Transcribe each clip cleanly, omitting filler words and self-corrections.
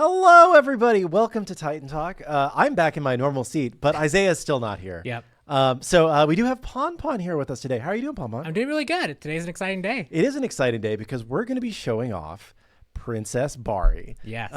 Hello, everybody. Welcome to Titan Talk. I'm back in my normal seat, but Isaiah's still not here. Yep. So we do have Pon here with us today. How are you doing, Pon? I'm doing really good. Today's an exciting day. It is an exciting day because we're going to be showing off Princess Bari. Yes.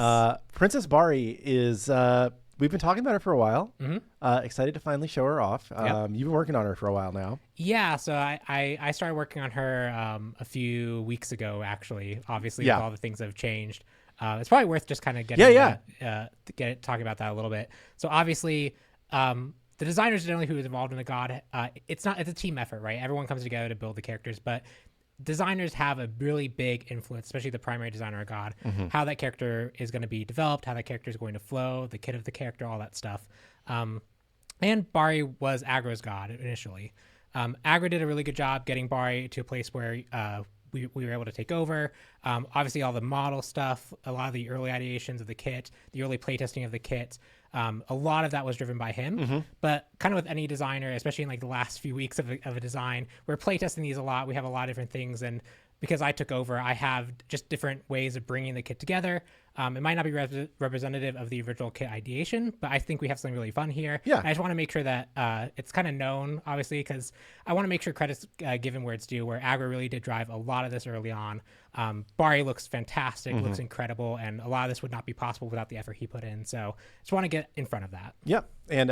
Princess Bari is... we've been talking about her for a while. Mm-hmm. Excited to finally show her off. Yep. You've been working on her for a while now. Yeah, so I started working on her a few weeks ago, actually. Obviously, with all the things that have changed. It's probably worth just kind of getting talking about that a little bit. So obviously, the designers generally who is involved in the god, it's a team effort, right? Everyone comes together to build the characters, but designers have a really big influence, especially the primary designer of god, how that character is going to be developed, how that character is going to flow, the kit of the character, all that stuff. And Bari was Aggro's god initially. Aggro did a really good job getting Bari to a place where we were able to take over. Obviously, all the model stuff, a lot of the early ideations of the kit, the early playtesting of the kit, a lot of that was driven by him. But kind of with any designer, especially in like the last few weeks of a design, we're playtesting these a lot. We have a lot of different things. And because I took over, I have just different ways of bringing the kit together. It might not be representative of the original kit ideation, but I think we have something really fun here. Yeah. And I just want to make sure that it's kind of known, obviously, because I want to make sure credit's given where it's due, where Aggro really did drive a lot of this early on. Bari looks fantastic, looks incredible, and a lot of this would not be possible without the effort he put in. So just want to get in front of that. Yep. And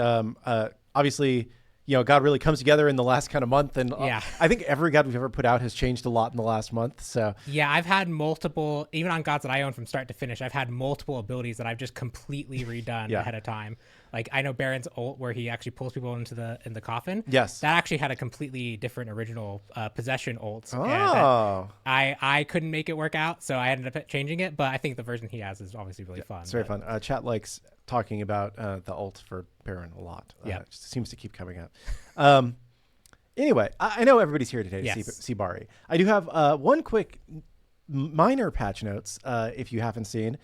obviously... God really comes together in the last kind of month. And I think every God we've ever put out has changed a lot in the last month. So yeah, I've had multiple, even on gods that I own from start to finish, I've had multiple abilities that I've just completely redone ahead of time. Like I know Baron's ult where he actually pulls people into the coffin. Yes. That actually had a completely different original possession ult. Oh. And I couldn't make it work out, so I ended up changing it. But I think the version he has is obviously really fun. It's very fun. Chat likes talking about the ult for Baron a lot. It just seems to keep coming up. Anyway, I know everybody's here today to see Bari. I do have one quick minor patch notes, if you haven't seen.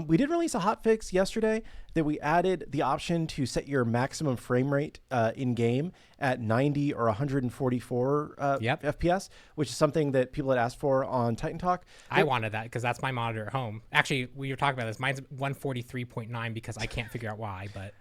We did release a hotfix yesterday that we added the option to set your maximum frame rate in game at 90 or 144 FPS, which is something that people had asked for on Titan Talk. I wanted that because that's my monitor at home. Actually, we were talking about this. Mine's 143.9 because I can't figure out why. But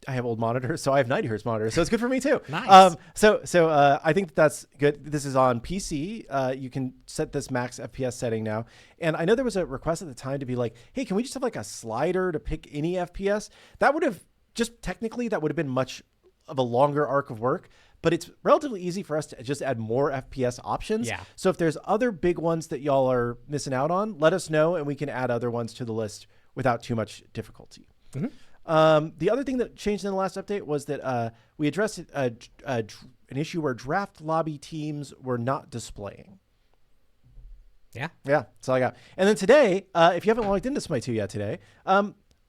I have old monitors, so I have 90 hertz monitors, so it's good for me too. Nice. So I think that's good. This is on PC. You can set this max FPS setting now. And I know there was a request at the time to be like, hey, can we just have like a slider to pick any FPS? That would have technically been much of a longer arc of work, but it's relatively easy for us to just add more FPS options. Yeah. So if there's other big ones that y'all are missing out on, let us know and we can add other ones to the list without too much difficulty. The other thing that changed in the last update was that we addressed an issue where draft lobby teams were not displaying. Yeah, that's all I got. And then today, if you haven't logged into Smite 2 yet today,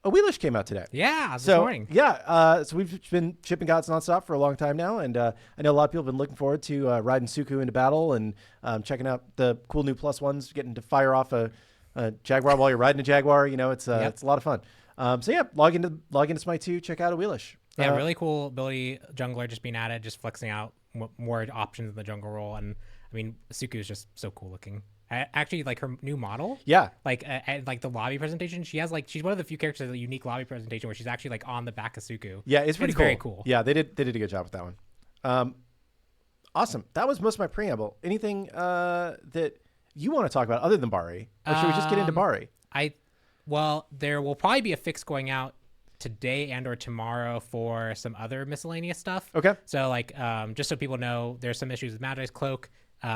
Awilix came out today. Yeah, this morning. Yeah, so we've been shipping gods nonstop for a long time now, and I know a lot of people have been looking forward to riding Suku into battle and checking out the cool new +1s, getting to fire off a Jaguar while you're riding a Jaguar. It's a lot of fun. Log into Smite 2, check out Awilix. Yeah, really cool ability jungler just being added, just flexing out more options in the jungle role. And I mean, Suku is just so cool looking. I actually like her new model. Yeah. Like the lobby presentation, she's one of the few characters with a unique lobby presentation where she's actually like on the back of Suku. Yeah, it's pretty cool. Very cool. Yeah, they did a good job with that one. Awesome. That was most of my preamble. Anything that you want to talk about other than Bari? Or should we just get into Bari? Well, there will probably be a fix going out today and or tomorrow for some other miscellaneous stuff. Okay. So like, just so people know, there's some issues with Magi's Cloak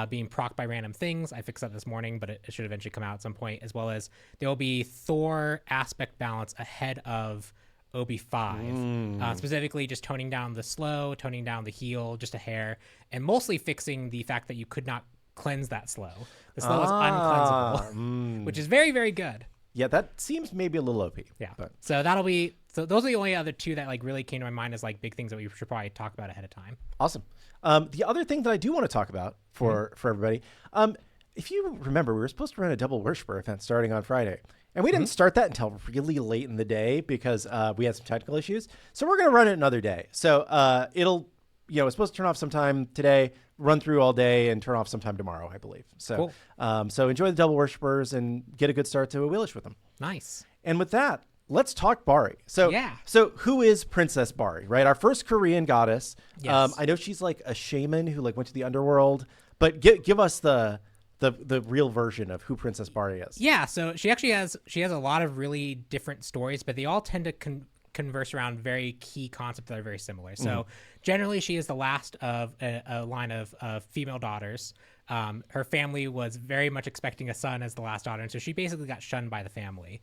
being procced by random things. I fixed that this morning, but it should eventually come out at some point, as well as there will be Thor aspect balance ahead of OB5, specifically just toning down the slow, toning down the heal just a hair, and mostly fixing the fact that you could not cleanse that slow. The slow is uncleansable, which is very, very good. Yeah, that seems maybe a little OP. Yeah. But. So those are the only other two that like really came to my mind as like big things that we should probably talk about ahead of time. Awesome. The other thing that I do want to talk about for everybody, if you remember, we were supposed to run a double worshiper event starting on Friday. And we didn't start that until really late in the day because we had some technical issues. So we're going to run it another day. So it'll it's supposed to turn off sometime today, run through all day, and turn off sometime tomorrow, I believe. So, cool. So enjoy the Devil Worshippers and get a good start to Awilix with them. Nice. And with that, let's talk Bari. So who is Princess Bari, right? Our first Korean goddess. Yes. I know she's like a shaman who like went to the underworld, but give us the real version of who Princess Bari is. Yeah, so she has a lot of really different stories, but they all tend to converse around very key concepts that are very similar. So generally, she is the last of a line of female daughters. Her family was very much expecting a son as the last daughter, and so she basically got shunned by the family.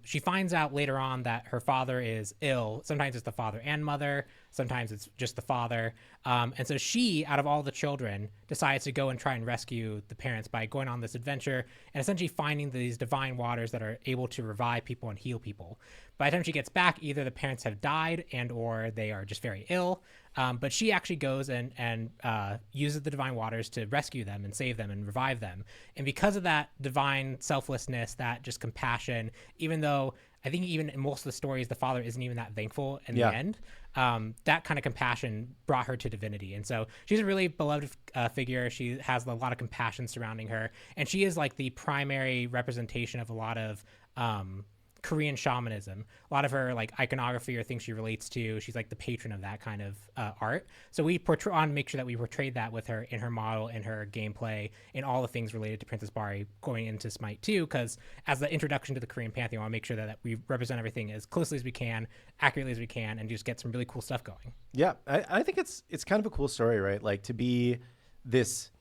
She finds out later on that her father is ill. Sometimes it's the father and mother. Sometimes it's just the father. And so she, out of all the children, decides to go and try and rescue the parents by going on this adventure and essentially finding these divine waters that are able to revive people and heal people. By the time she gets back, either the parents have died and or they are just very ill. But she actually goes and uses the divine waters to rescue them and save them and revive them. And because of that divine selflessness, that just compassion, even though I think even in most of the stories, the father isn't even that thankful in the end, that kind of compassion brought her to divinity. And so she's a really beloved figure. She has a lot of compassion surrounding her. And she is like the primary representation of a lot of Korean shamanism. A lot of her like iconography or things she relates to, she's like the patron of that kind of art. So we want to make sure that we portrayed that with her in her model, in her gameplay, in all the things related to Princess Bari going into Smite 2, because as the introduction to the Korean pantheon, I want to make sure that we represent everything as closely as we can, accurately as we can, and just get some really cool stuff going. Yeah, I think it's kind of a cool story, right? Like to be this,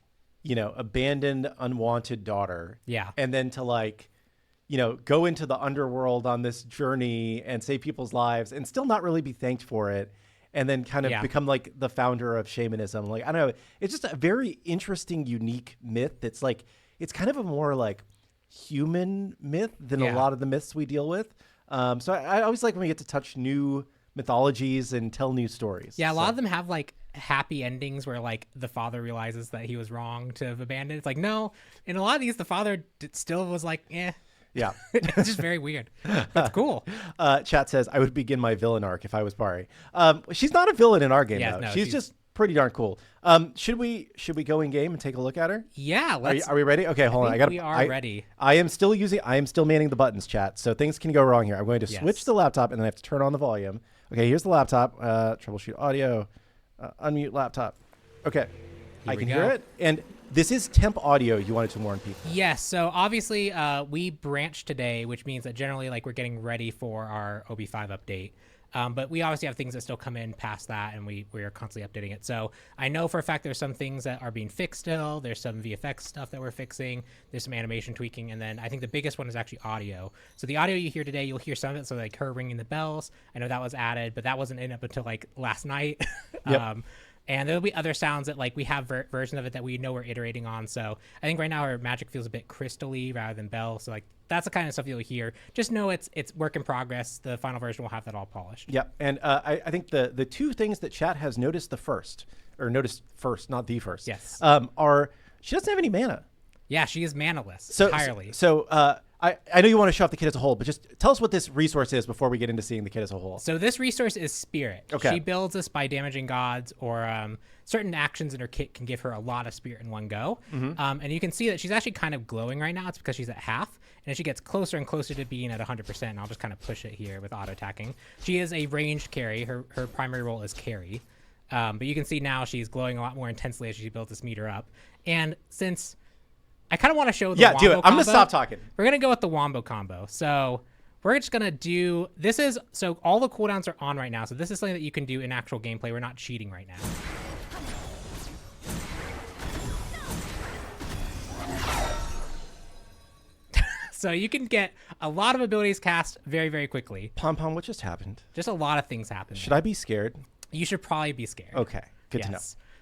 abandoned, unwanted daughter. Yeah. And then to like, go into the underworld on this journey and save people's lives and still not really be thanked for it. And then kind of become like the founder of shamanism. Like, I don't know. It's just a very interesting, unique myth. That's like, it's kind of a more like human myth than a lot of the myths we deal with. So I always like when we get to touch new mythologies and tell new stories. Yeah. A lot of them have like happy endings where like the father realizes that he was wrong to have abandoned. It's like, no, in a lot of these, the father still was like, eh. Yeah. It's just very weird. That's cool. Chat says, I would begin my villain arc if I was Bari. She's not a villain in our game, though. No, she's just pretty darn cool. Should we go in game and take a look at her? Yeah. Are we ready? Okay, hold on. We are ready. I am still manning the buttons, chat. So things can go wrong here. I'm going to switch the laptop and then I have to turn on the volume. Okay, here's the laptop. Troubleshoot audio. Unmute laptop. Okay. I can hear it. And this is temp audio. You wanted to warn people. Yes. So obviously we branched today, which means that generally like we're getting ready for our OB5 update. But we obviously have things that still come in past that, and we are constantly updating it. So I know for a fact there's some things that are being fixed still. There's some VFX stuff that we're fixing. There's some animation tweaking. And then I think the biggest one is actually audio. So the audio you hear today, you'll hear some of it. So like her ringing the bells. I know that was added, but that wasn't in up until like last night. Yep. And there'll be other sounds that like we have version of it that we know we're iterating on. So I think right now our magic feels a bit crystally rather than bell. So like that's the kind of stuff you'll hear. Just know it's work in progress. The final version will have that all polished. Yep. And I think the two things that chat has noticed noticed first, not the first. Yes. Are she doesn't have any mana. Yeah, she is manaless entirely. So I know you want to show off the kit as a whole, but just tell us what this resource is before we get into seeing the kit as a whole. So this resource is Spirit. Okay. She builds this by damaging gods, or certain actions in her kit can give her a lot of spirit in one go. Mm-hmm. And you can see that she's actually kind of glowing right now. It's because she's at half. And as she gets closer and closer to being at 100%, and I'll just kind of push it here with auto-attacking. She is a ranged carry. Her primary role is carry. But you can see now she's glowing a lot more intensely as she builds this meter up. And since I kind of want to show the wombo do it. I'm going to stop talking. We're going to go with the wombo combo. So we're just going to do, so all the cooldowns are on right now. So this is something that you can do in actual gameplay. We're not cheating right now. So you can get a lot of abilities cast very, very quickly. Pom, what just happened? Just a lot of things happen. Should I be scared? You should probably be scared. Okay, good to know.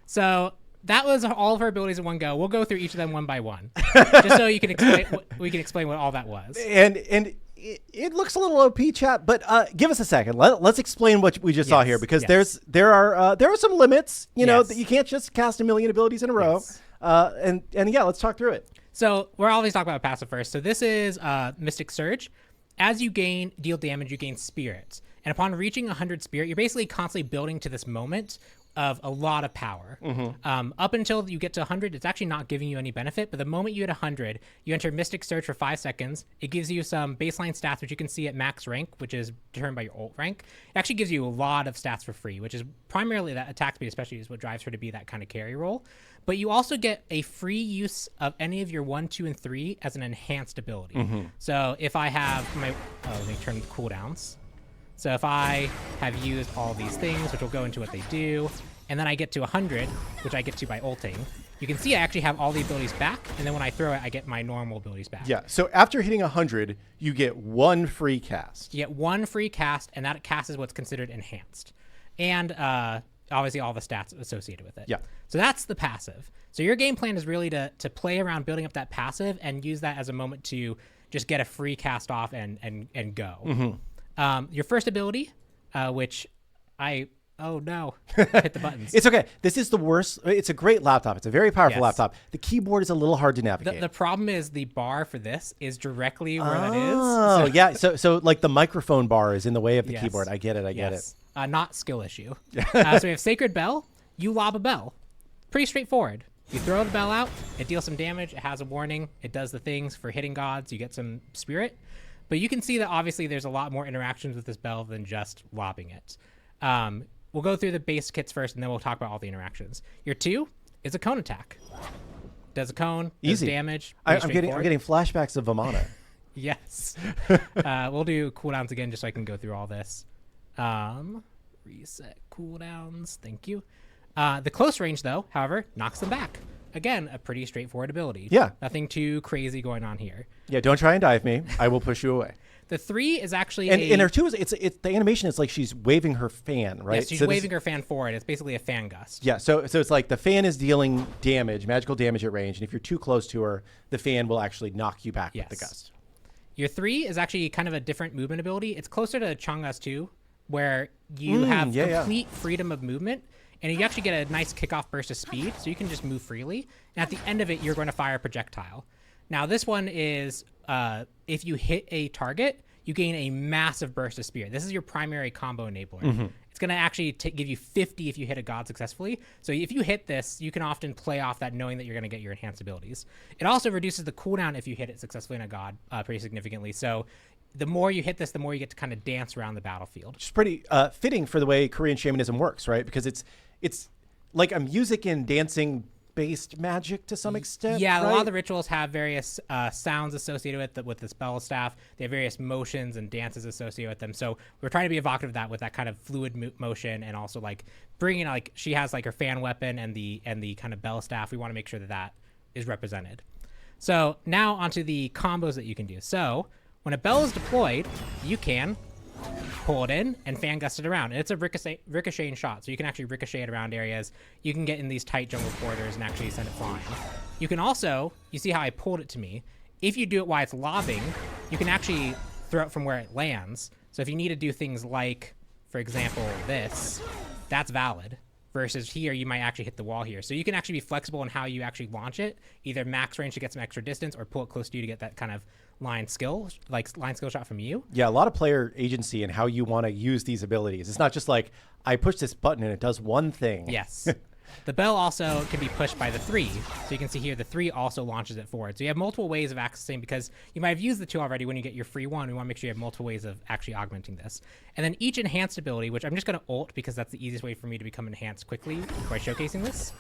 So that was all of her abilities in one go. We'll go through each of them one by one, just so you can explain. We can explain what all that was. And it looks a little OP, chat. But give us a second. Let's explain what we just saw here, because there are some limits. You know that you can't just cast a million abilities in a row. And yeah, let's talk through it. So we're always talking about passive first. So this is Mystic Surge. As you deal damage, you gain spirits. And upon reaching 100 spirit, you're basically constantly building to this moment of a lot of power. Up until you get to 100, it's actually not giving you any benefit, but the moment you hit 100, you enter Mystic Surge for 5 seconds. It gives you some baseline stats, which you can see at max rank, which is determined by your ult rank. It actually gives you a lot of stats for free, which is primarily that attack speed, especially is what drives her to be that kind of carry role. But you also get a free use of any of your 1, 2, and 3 as an enhanced ability. So if I have my, let me turn the cooldowns. So if I have used all these things, which will go into what they do, and then I get to 100, which I get to by ulting, you can see I actually have all the abilities back, and then when I throw it, I get my normal abilities back. Yeah, so after hitting 100, you get 1 free cast. You get 1 free cast, and that cast is what's considered enhanced. And obviously all the stats associated with it. Yeah. So that's the passive. So your game plan is really to play around building up that passive and use that as a moment to just get a free cast off and go. Your first ability, which oh no, hit the buttons. It's okay. This is the worst. It's a great laptop. It's a very powerful laptop. The keyboard is a little hard to navigate. The problem is the bar for this is directly where that is. Oh, yeah. So like the microphone bar is in the way of the keyboard. I get it. I get it. Not skill issue. So we have Sacred Bell. You lob a bell. Pretty straightforward. You throw the bell out. It deals some damage. It has a warning. It does the things for hitting gods. You get some spirit. But you can see that obviously there's a lot more interactions with this bell than just lobbing it. We'll go through the base kits first, and then we'll talk about all the interactions. Your 2 is a cone attack. Does a cone, does damage. I'm getting flashbacks of Vamana. Yes. We'll do cooldowns again just so I can go through all this. Reset cooldowns. Thank you. The close range, though, however, knocks them back. Again, a pretty straightforward ability. Yeah. Nothing too crazy going on here. Yeah, don't try and dive me. I will push you away. The 3 is actually and her 2 is it's the animation is like she's waving her fan, right? Yes, she's waving her fan forward. It's basically a fan gust. Yeah, so it's like the fan is dealing damage, magical damage at range, and if you're too close to her, the fan will actually knock you back with the gust. Your 3 is actually kind of a different movement ability. It's closer to Chang'a's 2, where you have complete freedom of movement, and you actually get a nice kickoff burst of speed, so you can just move freely. And at the end of it, you're going to fire a projectile. Now, this one is if you hit a target, you gain a massive burst of spirit. This is your primary combo enabler. It's going to actually give you 50 if you hit a god successfully. So if you hit this, you can often play off that knowing that you're going to get your enhanced abilities. It also reduces the cooldown if you hit it successfully in a god pretty significantly. So the more you hit this, the more you get to kind of dance around the battlefield. Which is pretty fitting for the way Korean shamanism works, right? Because it's like a music and dancing based magic to some extent. Yeah, right? A lot of the rituals have various sounds associated with the spell staff. They have various motions and dances associated with them. So we're trying to be evocative of that with that kind of fluid motion, and also like bringing like she has like her fan weapon and the kind of bell staff. We want to make sure that is represented. So now onto the combos that you can do. So when a bell is deployed, you can pull it in and fan gust it around, and it's a ricocheting shot, so you can actually ricochet it around areas. You can get in these tight jungle corridors and actually send it flying. You can also, you see how I pulled it to me, if you do it while it's lobbing, you can actually throw it from where it lands. So if you need to do things like, for example, this, that's valid, versus here you might actually hit the wall here. So you can actually be flexible in how you actually launch it, either max range to get some extra distance or pull it close to you to get that kind of line skill shot from you. Yeah, a lot of player agency in how you want to use these abilities. It's not just like I push this button and it does one thing. Yes. The bell also can be pushed by the 3. So you can see here the 3 also launches it forward. So you have multiple ways of accessing, because you might have used the 2 already when you get your free 1. We want to make sure you have multiple ways of actually augmenting this. And then each enhanced ability, which I'm just going to ult because that's the easiest way for me to become enhanced quickly by showcasing this.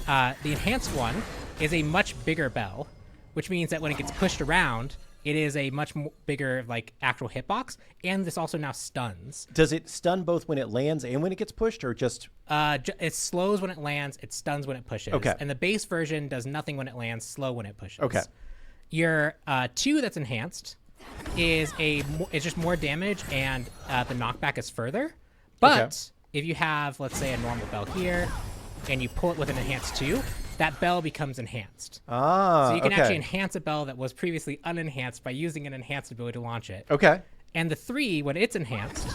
The enhanced one is a much bigger bell, which means that when it gets pushed around, it is a much bigger, like, actual hitbox, and this also now stuns. Does it stun both when it lands and when it gets pushed, or just... it slows when it lands, it stuns when it pushes. Okay. And the base version does nothing when it lands, slow when it pushes. Okay. Your 2 that's enhanced is just more damage, and the knockback is further. But if you have, let's say, a normal bell here, and you pull it with an enhanced 2, that bell becomes enhanced. So you can actually enhance a bell that was previously unenhanced by using an enhanced ability to launch it. Okay. And the 3, when it's enhanced,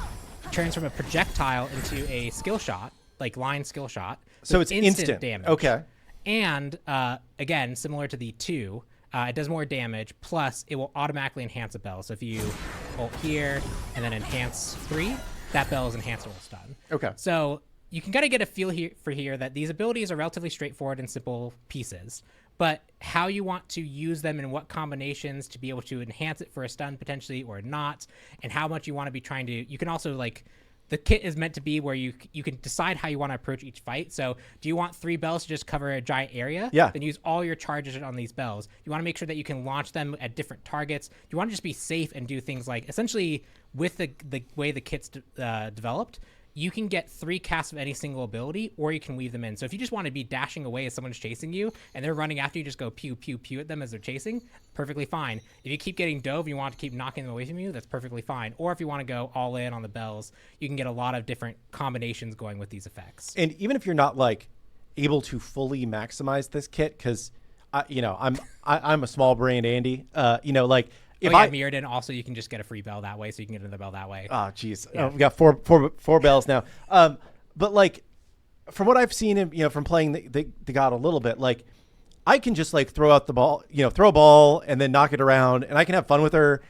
turns from a projectile into a skill shot, like line skill shot. So it's instant damage. Okay. And again, similar to the 2, it does more damage, plus it will automatically enhance a bell. So if you ult here and then enhance 3, that bell is enhanced or will stun. Okay. So you can kind of get a feel here that these abilities are relatively straightforward and simple pieces, but how you want to use them and what combinations to be able to enhance it for a stun potentially or not, and how much you want to be trying to, you can also like, the kit is meant to be where you can decide how you want to approach each fight. So do you want 3 bells to just cover a giant area? Yeah. Then use all your charges on these bells. You want to make sure that you can launch them at different targets. You want to just be safe and do things like, essentially with the way the kit's developed, you can get 3 casts of any single ability, or you can weave them in. So if you just want to be dashing away as someone's chasing you and they're running after you, just go pew, pew, pew at them as they're chasing, perfectly fine. If you keep getting dove and you want to keep knocking them away from you, that's perfectly fine. Or if you want to go all in on the bells, you can get a lot of different combinations going with these effects. And even if you're not like able to fully maximize this kit, because I'm a small brained Andy, like, if I mirrored in, also you can just get a free bell that way, so you can get another bell that way. Oh, geez. Yeah. We got four bells now. But like, from what I've seen, from playing the god a little bit, like, I can just like throw out the ball, throw a ball and then knock it around, and I can have fun with her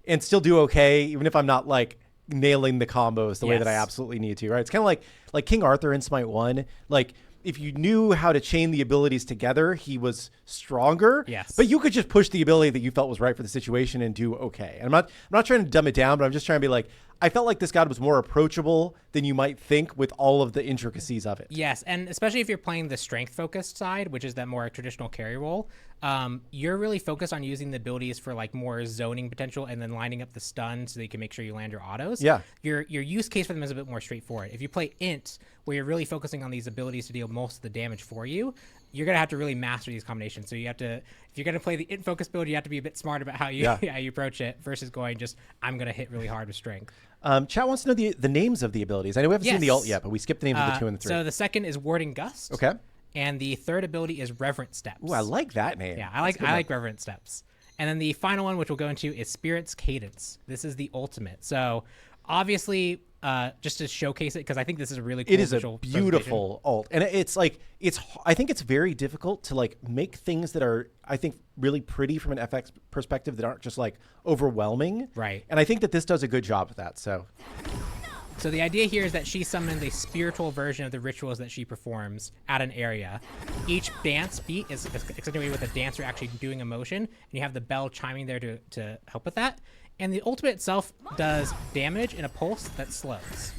and still do okay, even if I'm not like nailing the combos the way that I absolutely need to. Right? It's kind of like King Arthur in Smite 1, like. If you knew how to chain the abilities together, he was stronger. Yes. But you could just push the ability that you felt was right for the situation and do okay. And I'm not trying to dumb it down, but I'm just trying to be like, I felt like this god was more approachable than you might think with all of the intricacies of it. Yes, and especially if you're playing the strength-focused side, which is that more traditional carry role, you're really focused on using the abilities for like more zoning potential and then lining up the stun so that you can make sure you land your autos. Yeah. Your use case for them is a bit more straightforward. If you play Int, where you're really focusing on these abilities to deal most of the damage for you, you're going to have to really master these combinations. So you have to, if you're going to play the Int focus build, you have to be a bit smart about how you how you approach it versus going just, I'm going to hit really hard with strength. Chat wants to know the names of the abilities. I know we haven't seen the ult yet, but we skipped the names of the 2 and the 3. So the second is Warding Gust. Okay. And the third ability is Reverent Steps. Ooh, I like that name. Yeah, I like Reverent Steps. And then the final one, which we'll go into, is Spirit's Cadence. This is the ultimate. So obviously, just to showcase it, because I think this is a really cool. It is a beautiful ult, and I think it's very difficult to like make things that are, I think, really pretty from an FX perspective that aren't just like overwhelming. Right. And I think that this does a good job of that. So the idea here is that she summons a spiritual version of the rituals that she performs at an area. Each dance beat is accentuated with a dancer actually doing a motion, and you have the bell chiming there to help with that. And the ultimate itself does damage in a pulse that slows.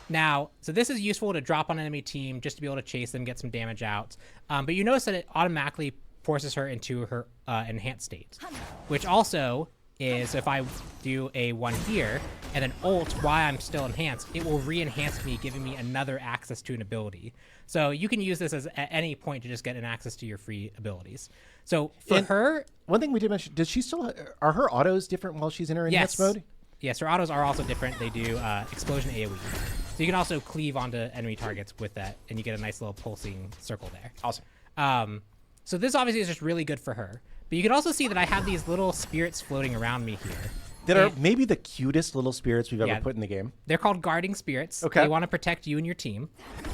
Now, so this is useful to drop on an enemy team just to be able to chase them, get some damage out. But you notice that it automatically forces her into her enhanced state, which also is, if I do a 1 here and then ult while I'm still enhanced, it will re-enhance me, giving me another access to an ability. So you can use this at any point to just get an access to your free abilities. So for her, one thing we did mention, does she still, are her autos different while she's in her enhanced mode? Yes, her autos are also different. They do explosion AoE. So you can also cleave onto enemy targets with that, and you get a nice little pulsing circle there. Awesome. So this obviously is just really good for her. But you can also see that I have these little spirits floating around me here. That are maybe the cutest little spirits we've ever put in the game. They're called guarding spirits. Okay. They want to protect you and your team.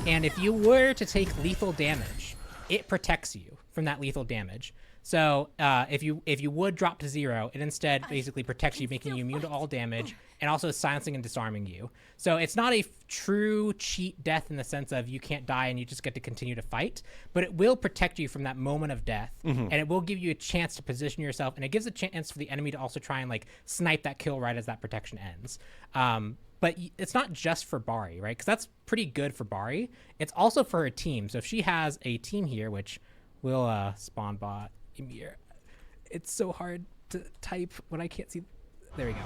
And if you were to take lethal damage, it protects you from that lethal damage. So if you would drop to 0, it instead basically protects you, making you immune to all damage, and also silencing and disarming you. So it's not a true cheat death in the sense of you can't die and you just get to continue to fight, but it will protect you from that moment of death, and it will give you a chance to position yourself, and it gives a chance for the enemy to also try and like snipe that kill right as that protection ends. But it's not just for Bari, right? Because that's pretty good for Bari. It's also for her team. So if she has a team here, which will spawn bot Ymir. It's so hard to type when I can't see. There we go.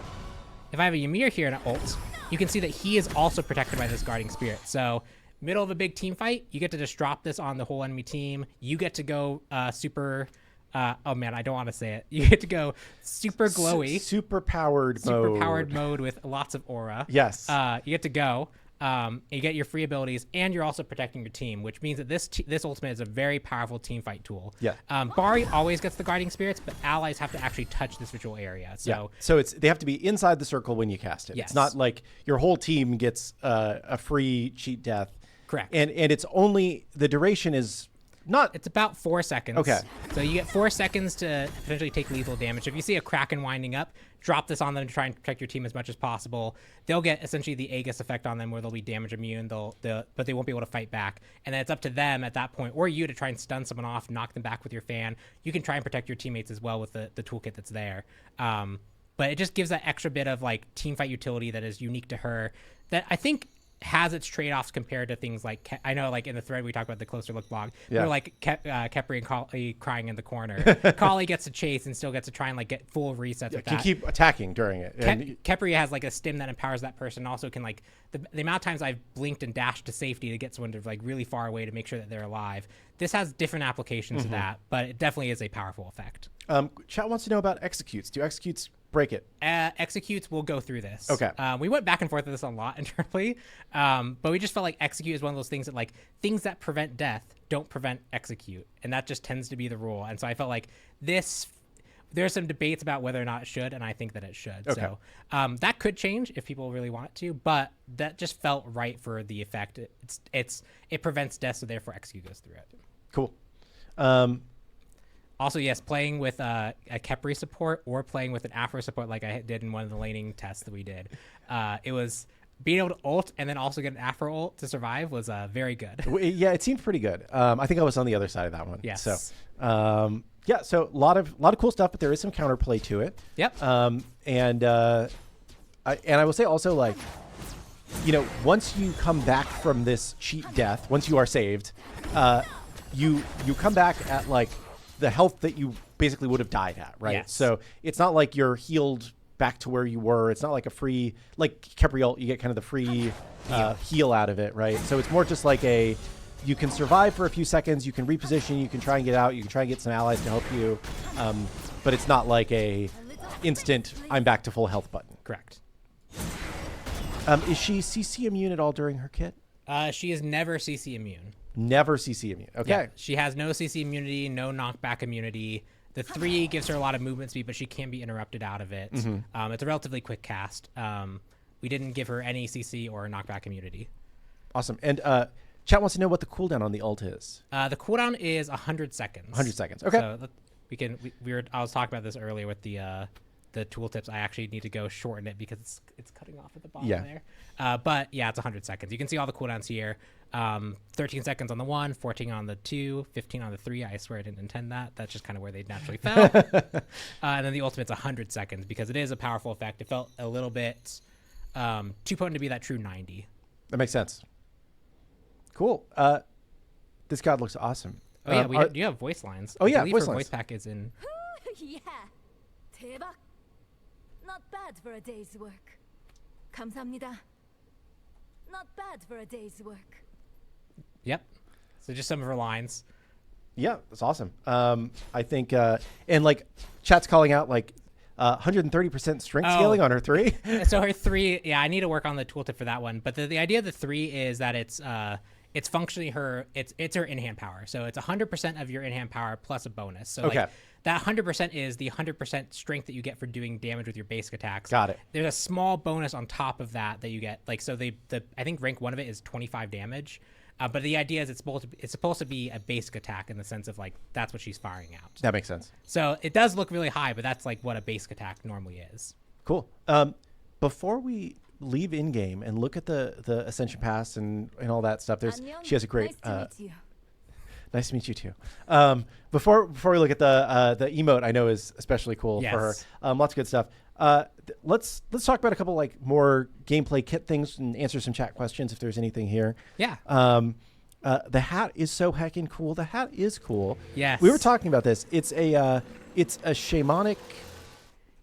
If I have a Ymir here in an ult, you can see that he is also protected by this guarding spirit. So middle of a big team fight, you get to just drop this on the whole enemy team. You get to go super... oh man, I don't want to say it. You get to go super glowy. Super powered mode with lots of aura. Yes. You get to go. You get your free abilities, and you're also protecting your team, which means that this ultimate is a very powerful team fight tool. Yeah. Bari always gets the guarding spirits, but allies have to actually touch this ritual area. So So they have to be inside the circle when you cast it. Yes. It's not like your whole team gets a free cheat death. Correct. And it's only, the duration is It's about 4 seconds. Okay. So you get 4 seconds to potentially take lethal damage. If you see a Kraken winding up, drop this on them to try and protect your team as much as possible. They'll get essentially the Aegis effect on them where they'll be damage immune, but they won't be able to fight back. And then it's up to them at that point, or you, to try and stun someone off, knock them back with your fan. You can try and protect your teammates as well with the toolkit that's there. But it just gives that extra bit of like team fight utility that is unique to her that I think has its trade-offs compared to things like I know, like in the thread we talked about the closer look blog, where like Khepri and Kali crying in the corner. Kali gets to chase and still gets to try and like get full resets with that. Can keep attacking during it. Khepri has like a stim that empowers that person. Also can like the amount of times I've blinked and dashed to safety to get someone to like really far away to make sure that they're alive. This has different applications to that, but it definitely is a powerful effect. Chat wants to know about executes. Do executes break it? Executes will go through this. Okay. We went back and forth with this a lot internally, but we just felt like execute is one of those things that like things that prevent death don't prevent execute, and that just tends to be the rule. And so I felt like there's some debates about whether or not it should, and I think that it should. Okay. So that could change if people really want it to, but that just felt right for the effect. It prevents death, so therefore execute goes through it. Cool. Also, yes, playing with a Khepri support or playing with an Afro support like I did in one of the laning tests that we did, it was being able to ult and then also get an Afro ult to survive was very good. Yeah, it seemed pretty good. I think I was on the other side of that one. Yes. So, yeah, so a lot of cool stuff, but there is some counterplay to it. Yep. And I will say also, like, you know, once you come back from this cheat death, once you are saved, you come back at like the health that you basically would have died at, right? Yes. So it's not like you're healed back to where you were. It's not like a free, like Khepri ult, you get kind of the free heal out of it, right? So it's more just like you can survive for a few seconds, you can reposition, you can try and get out, you can try and get some allies to help you, but it's not like a instant I'm back to full health button. Correct. Is she CC immune at all during her kit? She is never CC immune. Never CC immune. Okay. Yeah, she has no CC immunity, no knockback immunity. The 3 gives her a lot of movement speed, but she can be interrupted out of it. Mm-hmm. It's a relatively quick cast. We didn't give her any CC or knockback immunity. Awesome. And chat wants to know what the cooldown on the ult is. The cooldown is 100 seconds. 100 seconds. Okay. So I was talking about this earlier with the tooltips. I actually need to go shorten it because it's cutting off at the bottom there. But yeah, it's 100 seconds. You can see all the cooldowns here. 13 seconds on the 1, 14 on the 2, 15 on the 3. I swear I didn't intend that. That's just kind of where they naturally fell. And then the ultimate's 100 seconds because it is a powerful effect. It felt a little bit too potent to be that true 90. That makes sense. Cool. This god looks awesome. Oh yeah, you have voice lines. Oh yeah, voice lines. Voice pack is in. Yeah, 대박. Not bad for a day's work. 감사합니다. Not bad for a day's work. Yep. So just some of her lines. Yeah, that's awesome. I think, and like chat's calling out like 130% strength scaling on her 3. So her 3, yeah, I need to work on the tooltip for that one. But the idea of the 3 is that it's functionally it's her in-hand power. So it's 100% of your in-hand power plus a bonus. So like that 100% is the 100% strength that you get for doing damage with your basic attacks. Got it. There's a small bonus on top of that you get. Like, so I think rank 1 of it is 25 damage. But the idea is it's supposed to be a basic attack in the sense of like that's what she's firing out. That makes sense. So it does look really high, but that's like what a basic attack normally is. Cool. Before we leave in game and look at the Ascension Pass and all that stuff, she has a great. Nice to meet you too. Before we look at the emote, I know is especially cool for her. Lots of good stuff. Let's talk about a couple like more gameplay kit things and answer some chat questions if there's anything here. Yeah. The hat is so heckin' cool. The hat is cool. Yes. We were talking about this. It's a shamanic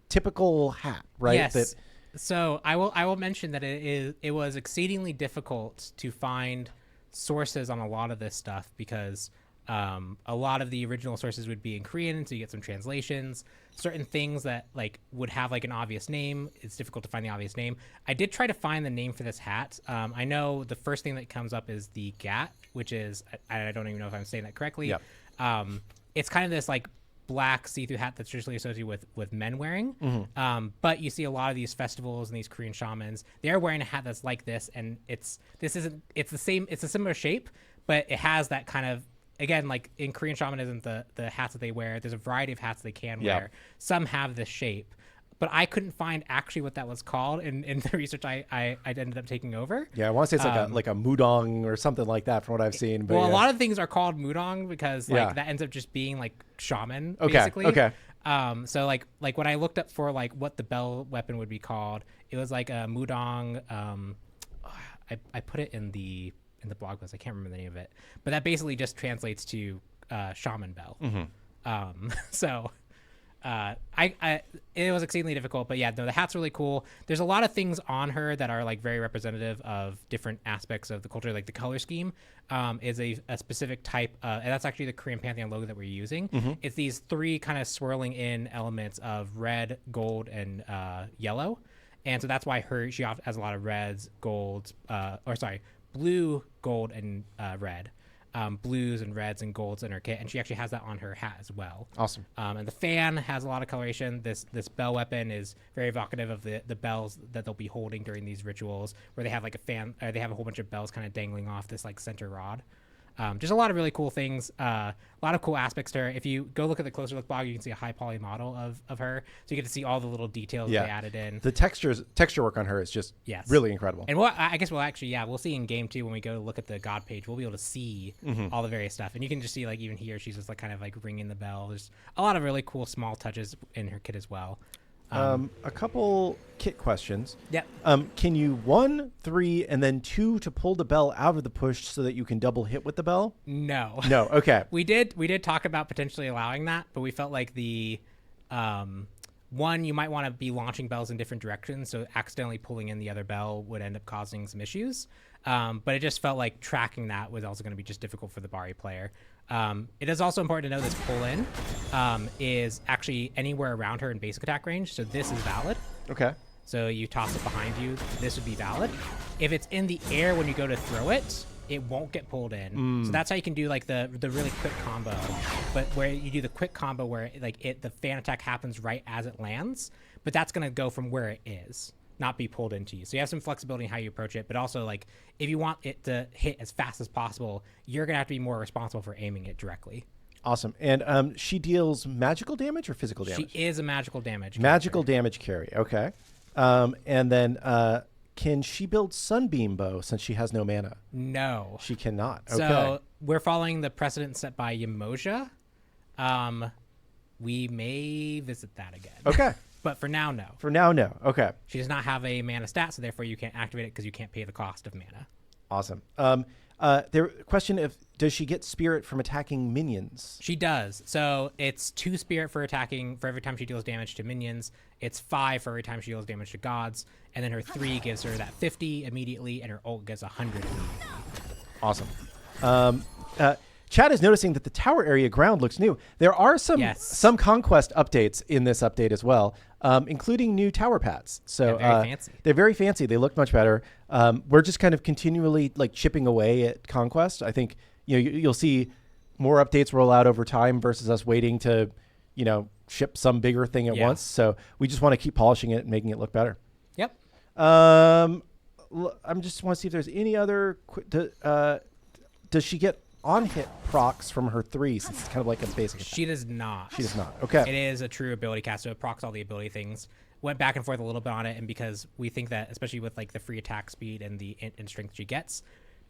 typical hat, right? Yes. So I will mention that it was exceedingly difficult to find sources on a lot of this stuff because a lot of the original sources would be in Korean, so you get some translations. Certain things that like would have like an obvious name, it's difficult to find the obvious name. I did try to find the name for this hat. I know the first thing that comes up is the Gat, which is I don't even know if I'm saying that correctly. Yep. It's kind of this like black see-through hat that's usually associated with men wearing. Mm-hmm. But you see a lot of these festivals and these Korean shamans, they're wearing a hat that's like this, and it's a similar shape, but it has that kind of again, like in Korean shamanism, the hats that they wear, there's a variety of hats they can wear. Some have this shape, but I couldn't find actually what that was called in the research I ended up taking over. Yeah, I want to say it's like a Mudang or something like that from what I've seen. But well, a lot of things are called Mudang because like that ends up just being like shaman, basically. Okay. So like when I looked up for like what the bell weapon would be called, it was like a Mudang. I put it in the blog post. I can't remember the name of it, but that basically just translates to shaman bell. So it was exceedingly difficult, but yeah, no, the hat's really cool. There's a lot of things on her that are like very representative of different aspects of the culture. Like the color scheme is a specific type, and that's actually the Korean Pantheon logo that we're using. It's these 3 kind of swirling in elements of red, gold, and yellow. And so that's why she has a lot of reds, golds, blue, gold, and red. Blues and reds and golds in her kit, and she actually has that on her hat as well. Awesome. And the fan has a lot of coloration. This bell weapon is very evocative of the bells that they'll be holding during these rituals, where they have like a fan, or they have a whole bunch of bells kind of dangling off this like center rod. Just a lot of really cool things, a lot of cool aspects to her. If you go look at the closer look blog, you can see a high poly model of her, so you get to see all the little details they added in. The texture work on her is just really incredible. And I guess we'll see in game 2 when we go look at the god page, we'll be able to see all the various stuff, and you can just see like even here she's just like kind of like ringing the bell. There's a lot of really cool small touches in her kit as well. A couple kit questions. Yep. Can you 1, 3, and then 2 to pull the bell out of the push so that you can double hit with the bell? No. No. Okay. We did talk about potentially allowing that, but we felt like the one, you might want to be launching bells in different directions, so accidentally pulling in the other bell would end up causing some issues. But it just felt like tracking that was also going to be just difficult for the Bari player. It is also important to know this pull-in is actually anywhere around her in basic attack range, so this is valid. Okay. So you toss it behind you, this would be valid. If it's in the air when you go to throw it, it won't get pulled in. So that's how you can do like the really quick combo, but where you do the quick combo where like the fan attack happens right as it lands, but that's going to go from where it is, not be pulled into you. So you have some flexibility in how you approach it, but also like if you want it to hit as fast as possible, you're gonna have to be more responsible for aiming it directly. Awesome. And she deals magical damage or physical damage? She is a magical damage. Magical damage carry. Okay. And then can she build Sunbeam Bow since she has no mana? No, she cannot. Okay. So we're following the precedent set by Yamoja. We may visit that again. Okay. But for now, no. For now, no. Okay. She does not have a mana stat, so therefore you can't activate it because you can't pay the cost of mana. Awesome. Question: does she get spirit from attacking minions? She does. So it's 2 spirit for attacking for every time she deals damage to minions. It's 5 for every time she deals damage to gods, and then her 3 gives her that 50 immediately, and her ult gives 100 immediately. Awesome. Chad is noticing that the tower area ground looks new. There are some conquest updates in this update as well, including new tower pads. So they're very fancy. They're very fancy. They look much better. We're just kind of continually like chipping away at conquest. I think you'll see more updates roll out over time versus us waiting to ship some bigger thing at once. So we just want to keep polishing it and making it look better. Yep. I'm just want to see if there's any other. Does she get on-hit procs from her 3 since it's kind of like a basic attack? She does not. She does not. Okay. It is a true ability cast, so it procs all the ability things. Went back and forth a little bit on it, and because we think that, especially with like the free attack speed and the int and strength she gets,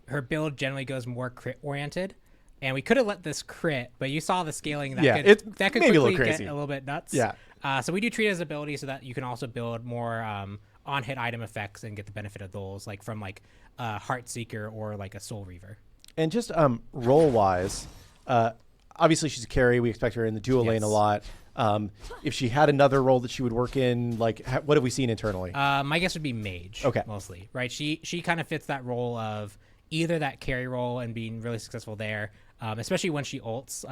her build generally goes more crit-oriented. And we could have let this crit, but you saw the scaling that could quickly get a little bit nuts. Yeah. So we do treat it as ability so that you can also build more on-hit item effects and get the benefit of those, like from like Heart Seeker or like a Soul Reaver. And just role-wise, obviously she's a carry. We expect her in the dual lane a lot. If she had another role that she would work in, like what have we seen internally? My guess would be mage. Okay. Mostly, right? She kind of fits that role of either that carry role and being really successful there, especially when she ults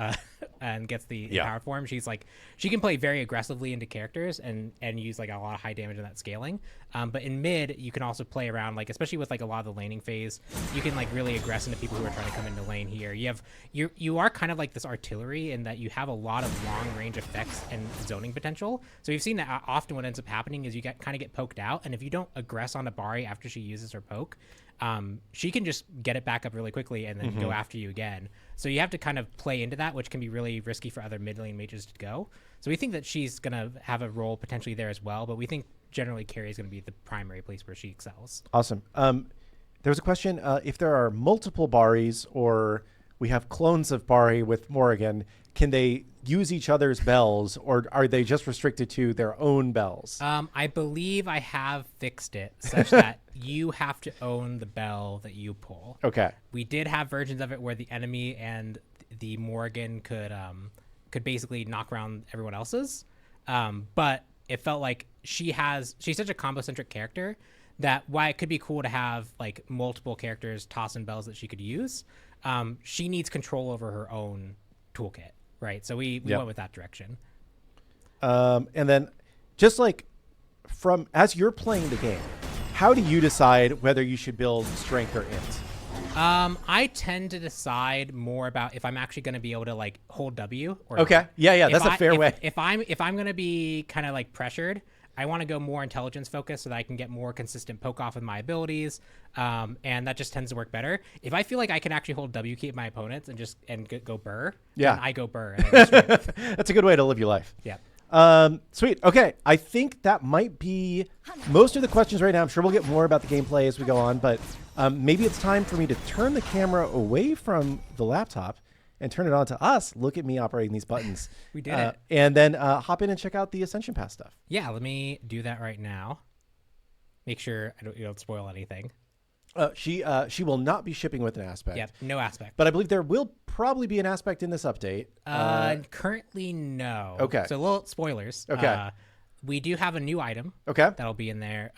and gets the empowered form. She's like, she can play very aggressively into characters and use like a lot of high damage in that scaling. But in mid, you can also play around, like especially with like a lot of the laning phase, you can like really aggress into people who are trying to come into lane here. You are kind of like this artillery in that you have a lot of long range effects and zoning potential. So you've seen that often what ends up happening is you kind of get poked out, and if you don't aggress on a Bari after she uses her poke, she can just get it back up really quickly and then go after you again. So you have to kind of play into that, which can be really risky for other mid lane mages to go. So we think that she's going to have a role potentially there as well, but we think generally carry is going to be the primary place where she excels. Awesome. There was a question, if there are multiple Baris or we have clones of Bari with Morrigan, can they use each other's bells, or are they just restricted to their own bells? I believe I have fixed it such that you have to own the bell that you pull. Okay. We did have versions of it where the enemy and the Morrigan could basically knock around everyone else's, but it felt like she's such a combo-centric character that while it could be cool to have like multiple characters tossing bells that she could use, she needs control over her own toolkit, right? So we went with that direction. And then just like as you're playing the game, how do you decide whether you should build strength or int? I tend to decide more about if I'm actually going to be able to like hold W. Or okay. Not. Yeah. That's a fair way. If I'm going to be kind of like pressured, I want to go more intelligence focused so that I can get more consistent poke off with my abilities. And that just tends to work better. If I feel like I can actually hold W key at my opponents and go burr, then I go burr. And that's a good way to live your life. Yeah. Sweet. Okay. I think that might be most of the questions right now. I'm sure we'll get more about the gameplay as we go on, but maybe it's time for me to turn the camera away from the laptop and turn it on to us. Look at me operating these buttons. We did it. And then hop in and check out the Ascension Pass stuff. Yeah, let me do that right now. Make sure you don't spoil anything. She will not be shipping with an aspect. Yep, no aspect. But I believe there will probably be an aspect in this update. Currently, no. Okay. So little spoilers. Okay. We do have a new item. Okay. That'll be in there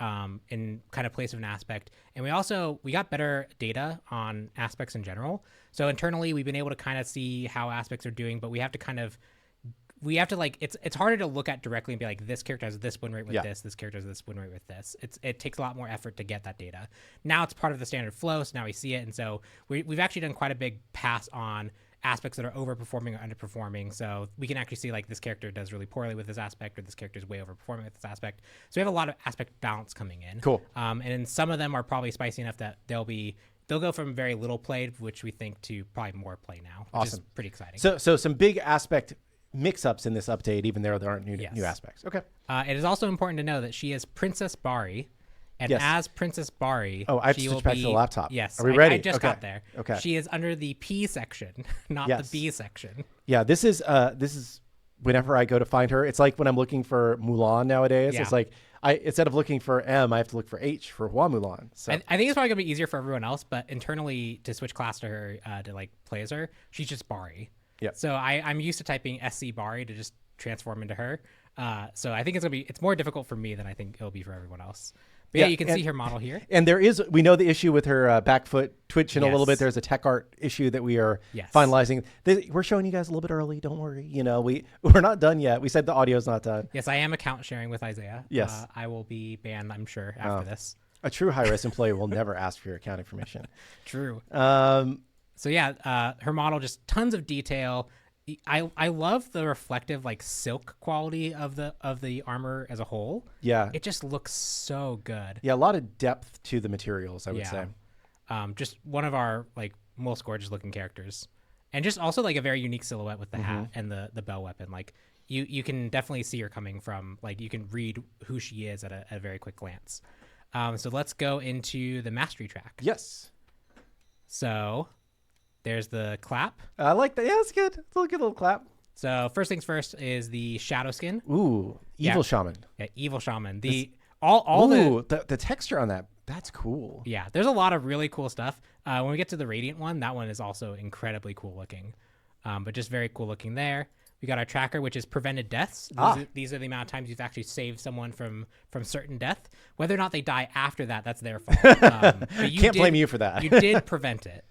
in kind of place of an aspect. And we got better data on aspects in general. So internally, we've been able to kind of see how aspects are doing, but we have to like, it's harder to look at directly and be like, this character has this win rate with this character has this win rate with this. It takes a lot more effort to get that data. Now it's part of the standard flow, so now we see it. And so we've actually done quite a big pass on aspects that are overperforming or underperforming. So we can actually see like this character does really poorly with this aspect, or this character is way overperforming with this aspect. So we have a lot of aspect balance coming in. Cool. And some of them are probably spicy enough that they'll go from very little played, which we think, to probably more play now, which is pretty exciting. So some big aspect mix-ups in this update, even though there aren't new aspects. Okay. It is also important to know that she is Princess Bari, and as Princess Bari, I have to switch back to the laptop. Yes. Are we ready? I just got there. Okay. She is under the P section, not the B section. Yeah, this is whenever I go to find her, it's like when I'm looking for Mulan nowadays. Yeah. It's like instead of looking for M, I have to look for H for Hua Mulan. So I think it's probably gonna be easier for everyone else, but internally to switch class to her to like play as her, she's just Bari. Yeah. So I'm used to typing SC Bari to just transform into her. So I think it's more difficult for me than I think it'll be for everyone else. But yeah, you can see her model here. And we know the issue with her back foot twitching a little bit. There's a tech art issue that we are finalizing. We're showing you guys a little bit early. Don't worry. We're not done yet. We said the audio's not done. Yes, I am account sharing with Isaiah. Yes. I will be banned, I'm sure, after this. A true high-risk employee will never ask for your account information. True. So yeah, her model, just tons of detail. I love the reflective like silk quality of the armor as a whole. Yeah. It just looks so good. Yeah, a lot of depth to the materials, I would say. Just one of our like most gorgeous looking characters. And just also like a very unique silhouette with the hat and the bell weapon. Like you can definitely see her coming from, like you can read who she is at a very quick glance. So let's go into the mastery track. Yes. So there's the clap. I like that. Yeah, it's good. It's a good little clap. So first things first is the shadow skin. Ooh, evil shaman. Yeah, evil shaman. The texture on that, that's cool. Yeah, there's a lot of really cool stuff. When we get to the radiant one, that one is also incredibly cool looking. But just very cool looking there. We got our tracker, which is prevented deaths. These are the amount of times you've actually saved someone from certain death. Whether or not they die after that, that's their fault. But Can't blame you for that. You did prevent it.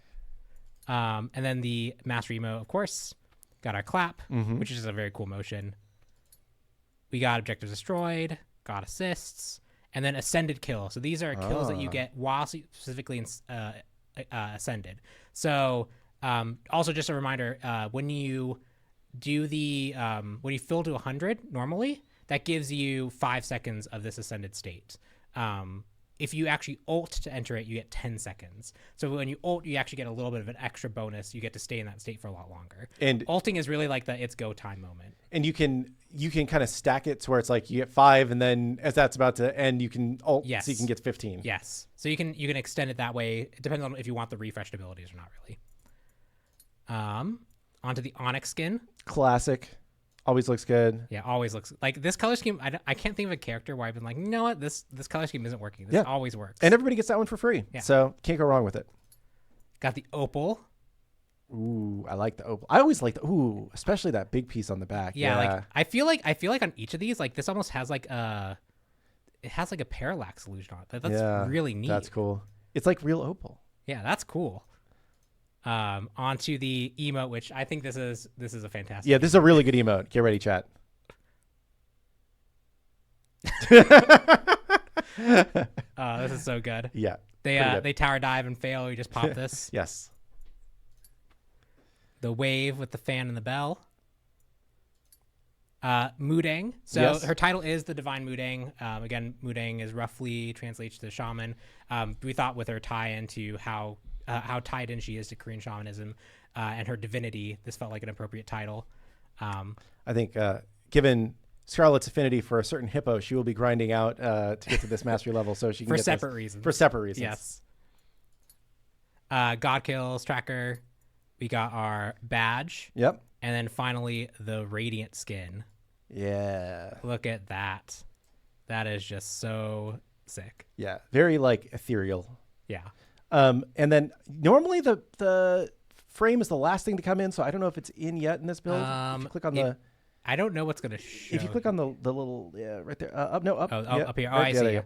And then the master emo, of course, got our clap, which is a very cool motion. We got objectives destroyed, got assists, and then ascended kill. So these are kills that you get while specifically ascended. So also just a reminder, when you do when you fill to 100 normally, that gives you 5 seconds of this ascended state. if you actually ult to enter it, you get 10 seconds. So when you ult, you actually get a little bit of an extra bonus. You get to stay in that state for a lot longer. And ulting is really like the it's go time moment. And you can kind of stack it to where it's like you get 5, and then as that's about to end, you can ult so you can get 15. Yes. So you can extend it that way. It depends on if you want the refreshed abilities or not, really. Onto the Onyx skin. Classic. Always looks good. Yeah, always looks like this color scheme. I can't think of a character where I've been like, you know what, this color scheme isn't working. This always works. And everybody gets that one for free. Yeah. So can't go wrong with it. Got the Opal. Ooh, I like the Opal. I always like especially that big piece on the back. Yeah, like I feel like on each of these, like this almost has like it has like a parallax illusion on it. That's really neat. That's cool. It's like real Opal. Yeah, that's cool. Onto the emote, which I think this is a fantastic. Yeah, this is a really good emote. Get ready, chat. This is so good. Yeah. They tower dive and fail. You just pop this. Yes. The wave with the fan and the bell. Mudang. So her title is the Divine Mudang. Again, Mudang is roughly translates to Shaman. We thought with her tie into how tied in she is to Korean shamanism and her divinity, this felt like an appropriate title. I think given Scarlett's affinity for a certain hippo, she will be grinding out to get to this mastery level so she can for get separate reasons. For separate reasons. Yes. God Kills Tracker. We got our badge. Yep. And then finally the Radiant skin. Yeah. Look at that. That is just so sick. Yeah. Very like ethereal. Yeah. And then normally the frame is the last thing to come in, so I don't know if it's in yet in this build. If you click on I don't know what's going to show. If you click on the little right there, up up here. Oh, right, I see.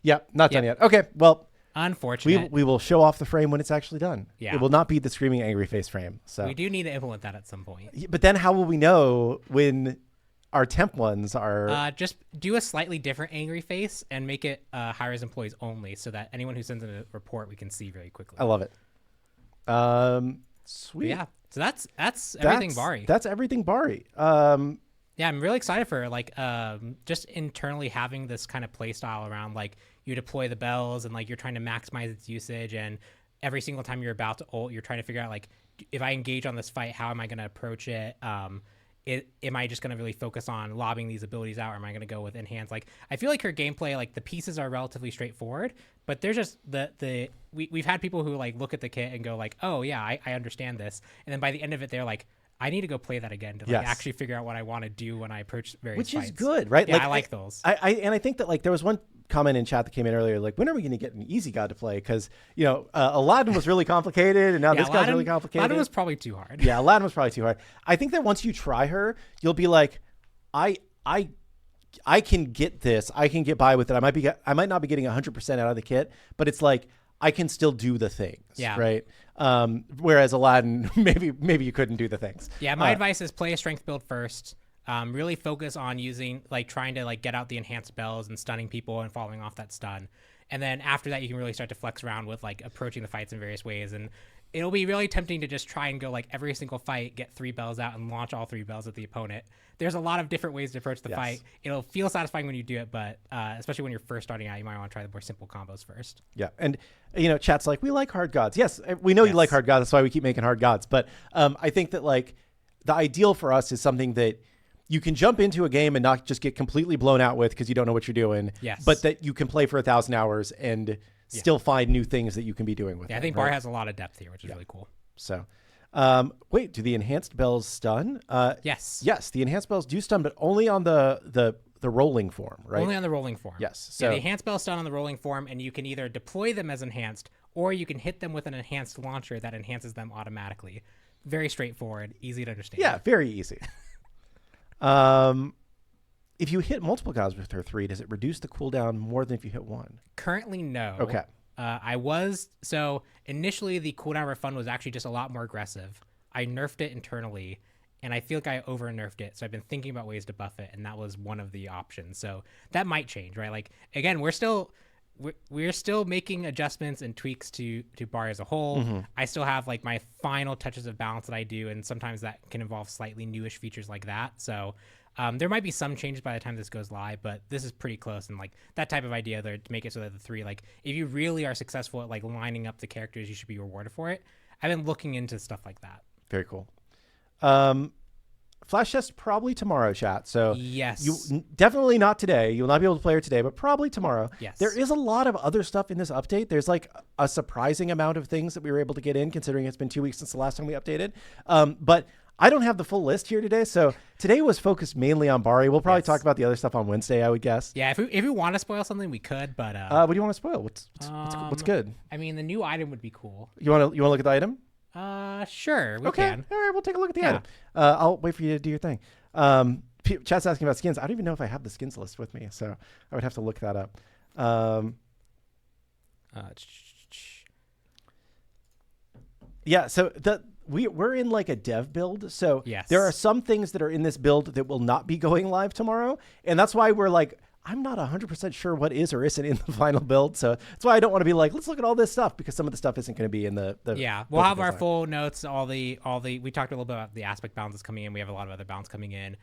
Yeah, not done yet. Okay, well, unfortunate. We will show off the frame when it's actually done. Yeah, it will not be the screaming angry face frame. So we do need to implement that at some point. But then how will we know when our temp ones are just do a slightly different angry face and make it high-res employees only, so that anyone who sends in a report we can see very quickly. I love it. Sweet. But yeah. So that's everything Bari. That's everything Bari. Yeah, I'm really excited for like just internally having this kind of play style around like you deploy the bells and like you're trying to maximize its usage, and every single time you're about to ult, you're trying to figure out like if I engage on this fight, how am I going to approach it? Am I just going to really focus on lobbing these abilities out, or am I going to go with enhance? Like, I feel like her gameplay, like the pieces are relatively straightforward, but there's just we've had people who like look at the kit and go like, oh yeah, I understand this. And then by the end of it, they're like, I need to go play that again to like actually figure out what I want to do when I approach various fights. Which is good, right? Yeah, like, I like those. I think that like there was one comment in chat that came in earlier, like, when are we going to get an easy god to play? Because, you know, Aladdin was really complicated, and now this god's really complicated. Aladdin was probably too hard. Yeah, Aladdin was probably too hard. I think that once you try her, you'll be like, I can get this. I can get by with it. I might not be getting 100% out of the kit, but it's like I can still do the things. Yeah. Right. Whereas Aladdin, maybe you couldn't do the things. Yeah. My advice is play a strength build first. Really focus on using, like, trying to like get out the enhanced bells and stunning people and following off that stun. And then after that, you can really start to flex around with like approaching the fights in various ways. And it'll be really tempting to just try and go like every single fight, get 3 bells out and launch all 3 bells at the opponent. There's a lot of different ways to approach the fight. It'll feel satisfying when you do it, but especially when you're first starting out, you might want to try the more simple combos first. Yeah. And, you know, chat's like, we like hard gods. Yes, we know you like hard gods. That's why we keep making hard gods. But I think that like the ideal for us is something that you can jump into a game and not just get completely blown out with because you don't know what you're doing. Yes. But that you can play for 1,000 hours and still find new things that you can be doing with it. I think Bar has a lot of depth here, which is really cool. So, wait, do the enhanced bells stun? Yes. Yes, the enhanced bells do stun, but only on the rolling form, right? Only on the rolling form. Yes. So the enhanced bells stun on the rolling form, and you can either deploy them as enhanced, or you can hit them with an enhanced launcher that enhances them automatically. Very straightforward, easy to understand. Yeah, very easy. If you hit multiple gods with her 3, does it reduce the cooldown more than if you hit 1? Currently, no. Okay. So initially the cooldown refund was actually just a lot more aggressive. I nerfed it internally, and I feel like I over nerfed it. So I've been thinking about ways to buff it, and that was one of the options. So that might change, right? Like, again, we're still making adjustments and tweaks to Bar as a whole. Mm-hmm. I still have like my final touches of balance that I do, and sometimes that can involve slightly newish features like that. So There might be some changes by the time this goes live, but this is pretty close. And like that type of idea there to make it so that the 3, like if you really are successful at like lining up the characters, you should be rewarded for it. I've been looking into stuff like that. Very cool. Flash test probably tomorrow, chat. So yes, you definitely not today. You will not be able to play her today, but probably tomorrow. Yes. There is a lot of other stuff in this update. There's like a surprising amount of things that we were able to get in, considering it's been 2 weeks since the last time we updated. But I don't have the full list here today. So today was focused mainly on Bari. We'll probably talk about the other stuff on Wednesday, I would guess. Yeah, if we want to spoil something, we could. But what do you want to spoil? What's good? I mean, the new item would be cool. You want to look at the item? Sure, we can. All right, we'll take a look at the item. I'll wait for you to do your thing. Chat's asking about skins. I don't even know if I have the skins list with me, so I would have to look that up. Yeah, so we're in like a dev build, so there are some things that are in this build that will not be going live tomorrow, and that's why we're like, I'm not 100% sure what is or isn't in the final build, so that's why I don't want to be like, let's look at all this stuff, because some of the stuff isn't going to be in the yeah, we'll have our full notes, all the we talked a little bit about the aspect balances coming in. We have a lot of other balance coming in.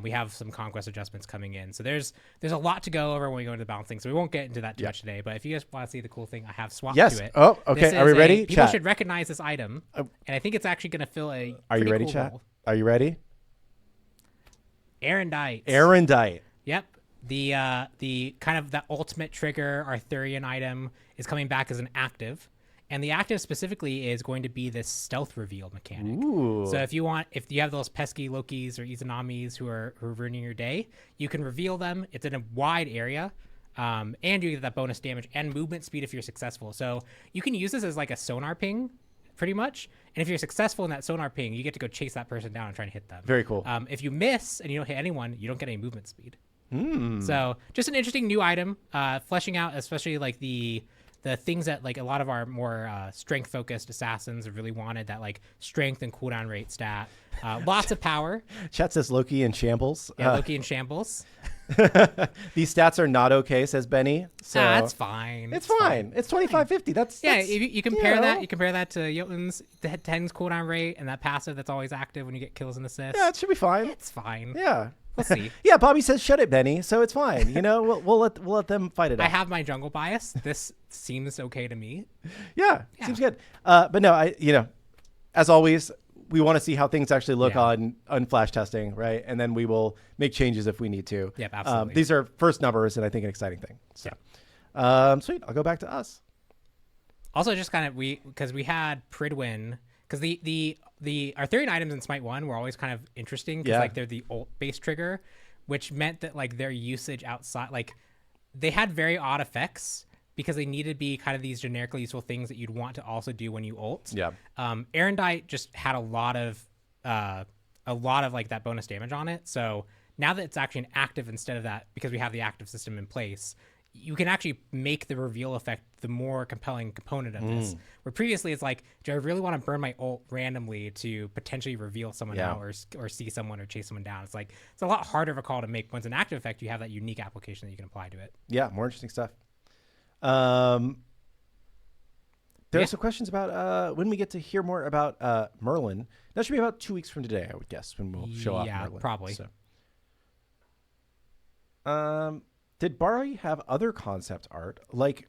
We have some conquest adjustments coming in, so there's a lot to go over when we go into the balancing, so we won't get into that too much today. But if you guys want to see the cool thing, I have swapped to it. Oh, okay. Are we ready? People should recognize this item, and I think it's actually going to fill a Are you ready, cool chat? role. Are you ready? Erendite. Yep. The kind of the ultimate trigger Arthurian item is coming back as an active, and the active specifically is going to be this stealth reveal mechanic. Ooh. So if you have those pesky Lokis or Izanamis who are ruining your day, you can reveal them. It's in a wide area, and you get that bonus damage and movement speed if you're successful. So you can use this as like a sonar ping, pretty much. And if you're successful in that sonar ping, you get to go chase that person down and try and hit them. Very cool. If you miss and you don't hit anyone, you don't get any movement speed. So just an interesting new item, fleshing out especially like the things that like a lot of our more strength focused assassins have really wanted, that like strength and cooldown rate stat, lots of power. Chat says Loki in shambles. Yeah, Loki in shambles. These stats are not okay, says Benny. So that's fine. It's fine. It's 2550. That's you compare that. You compare that to Jotun's 10's cooldown rate and that passive that's always active when you get kills and assists. Yeah, it should be fine. It's fine. Yeah. We'll see. Yeah, Bobby says shut it, Benny. So it's fine. You know, we'll let them fight it out. I have my jungle bias. This seems okay to me. Yeah, seems good. But no, as always, we want to see how things actually look on flash testing, right? And then we will make changes if we need to. Yep, absolutely. These are first numbers, and I think an exciting thing. So, sweet. I'll go back to us. Also, just kind of because we had Pridwin, because the Arthurian items in Smite 1 were always kind of interesting because like they're the ult based trigger, which meant that like their usage outside, like they had very odd effects because they needed to be kind of these generically useful things that you'd want to also do when you ult. Yeah. Erendite just had a lot of like that bonus damage on it. So now that it's actually an active instead of that, because we have the active system in place, you can actually make the reveal effect the more compelling component of this. Where previously it's like, do I really want to burn my ult randomly to potentially reveal someone out or see someone or chase someone down? It's a lot harder of a call to make. Once an active effect, you have that unique application that you can apply to it. Yeah, more interesting stuff. There are some questions about when we get to hear more about Merlin. That should be about 2 weeks from today, I would guess, when we'll show off Merlin. Yeah, probably. So. Did Bari have other concept art like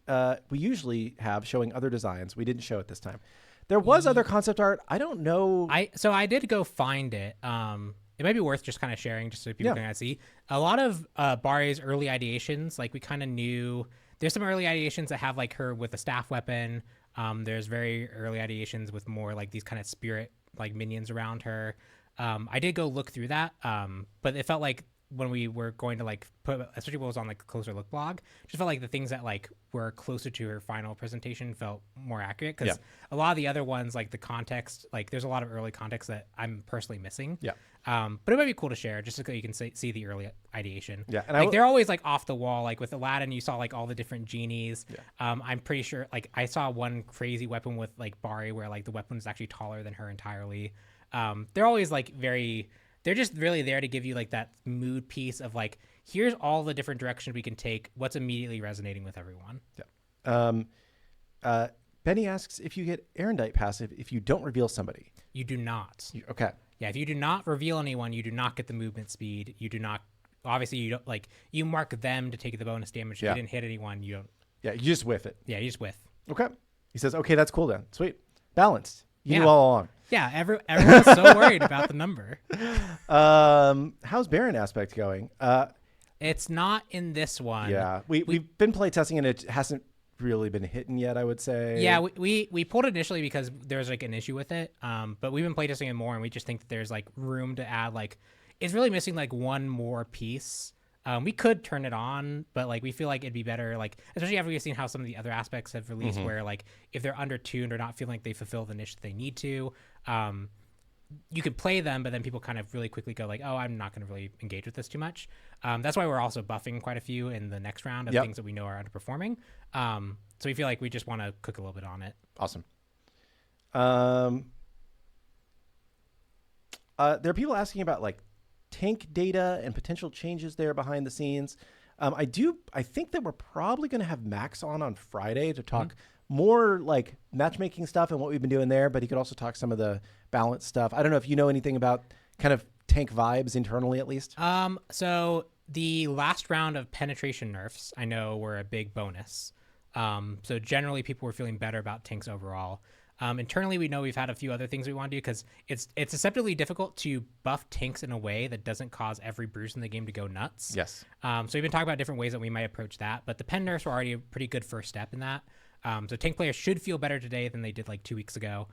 we usually have showing other designs? We didn't show it this time. There was other concept art. I don't know. So I did go find it. It might be worth just kind of sharing just so people can kind of see. A lot of Bari's early ideations, like we kind of knew. There's some early ideations that have like her with a staff weapon. There's very early ideations with more like these kind of spirit like minions around her. I did go look through that, but it felt like when we were going to like put, especially what was on like a closer look blog, just felt like the things that like were closer to her final presentation felt more accurate, because a lot of the other ones, like the context, like there's a lot of early context that I'm personally missing. But it might be cool to share just so you can see the early ideation. And like they're always like off the wall. Like with Aladdin, you saw like all the different genies. I'm pretty sure like I saw one crazy weapon with like Bari where like the weapon is actually taller than her entirely. They're always like they're just really there to give you like that mood piece of like, here's all the different directions we can take. What's immediately resonating with everyone. Benny asks if you get Erendite passive if you don't reveal somebody. You do not. Okay. Yeah, if you do not reveal anyone, you do not get the movement speed. You do not. Obviously, you don't like. You mark them to take the bonus damage. If you didn't hit anyone, you don't. Yeah, you just whiff it. Yeah, you just whiff. Okay. He says, okay, that's cool then. Sweet. Balanced. You knew all along. Yeah, everyone's so worried about the number. How's Baron aspect going? It's not in this one. Yeah, we've been play testing and it hasn't really been hitting yet, I would say. Yeah, we pulled it initially because there was like an issue with it. But we've been play testing it more, and we just think that there's like room to add like it's really missing like one more piece. We could turn it on, but like we feel like it'd be better, like especially after we've seen how some of the other aspects have released, where like if they're undertuned or not feeling like they fulfill the niche that they need to, you could play them, but then people kind of really quickly go like, oh, I'm not going to really engage with this too much. That's why we're also buffing quite a few in the next round of things that we know are underperforming. So we feel like we just want to cook a little bit on it. Awesome. There are people asking about like tank data and potential changes there behind the scenes. I think that we're probably going to have Max on Friday to talk more like matchmaking stuff and what we've been doing there, but he could also talk some of the balance stuff. I don't know if you know anything about kind of tank vibes internally, at least. So the last round of penetration nerfs, I know, were a big bonus. So generally people were feeling better about tanks overall. Internally, we know we've had a few other things we want to do because it's deceptively difficult to buff tanks in a way that doesn't cause every bruise in the game to go nuts. Yes. So we've been talking about different ways that we might approach that, but the pen nerfs were already a pretty good first step in that. So tank players should feel better today than they did like 2 weeks ago.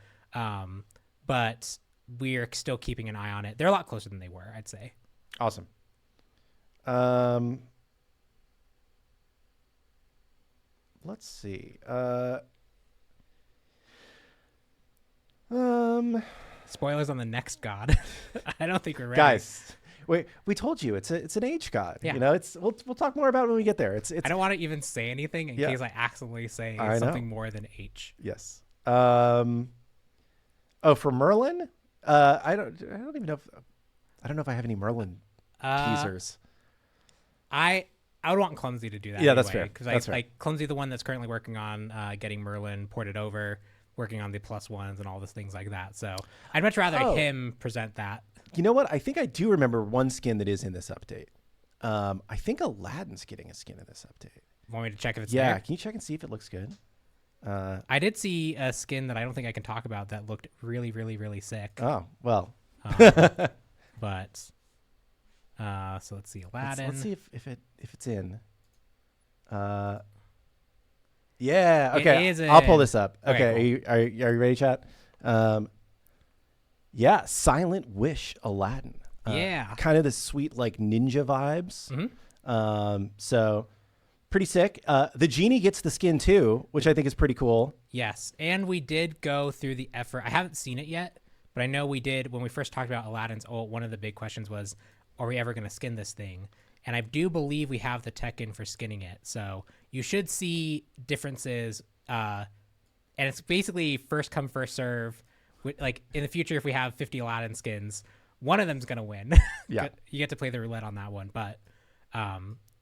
But we're still keeping an eye on it. They're a lot closer than they were, I'd say. Awesome. Let's see. Spoilers on the next god. I don't think we're ready. Guys, we told you it's an H god. Yeah. You know, we'll talk more about it when we get there. It's I don't want to even say anything in case I accidentally say something more than H. Yes. For Merlin, I don't even know if I have any Merlin teasers. I would want Clumsy to do that. Yeah, that's fair. Because I like Clumsy, the one that's currently working on getting Merlin ported over, working on the +1s and all those things like that. So I'd much rather him present that. You know what? I think I do remember one skin that is in this update. I think Aladdin's getting a skin in this update. Want me to check if it's there? Yeah, can you check and see if it looks good? I did see a skin that I don't think I can talk about that looked really, really, really sick. Oh, well. But so let's see, Aladdin. Let's see if it's in. Yeah. Okay. I'll pull this up. Okay. Cool. Are you ready, chat? Yeah. Silent Wish Aladdin. Yeah. Kind of the sweet like ninja vibes. So pretty sick. The genie gets the skin too, which I think is pretty cool. Yes. And we did go through the effort. I haven't seen it yet, but I know we did when we first talked about Aladdin's ult. One of the big questions was, are we ever going to skin this thing? And I do believe we have the tech in for skinning it. So you should see differences. And it's basically first come, first serve. Like in the future, if we have 50 Aladdin skins, one of them's going to win. Yeah. You get to play the roulette on that one. But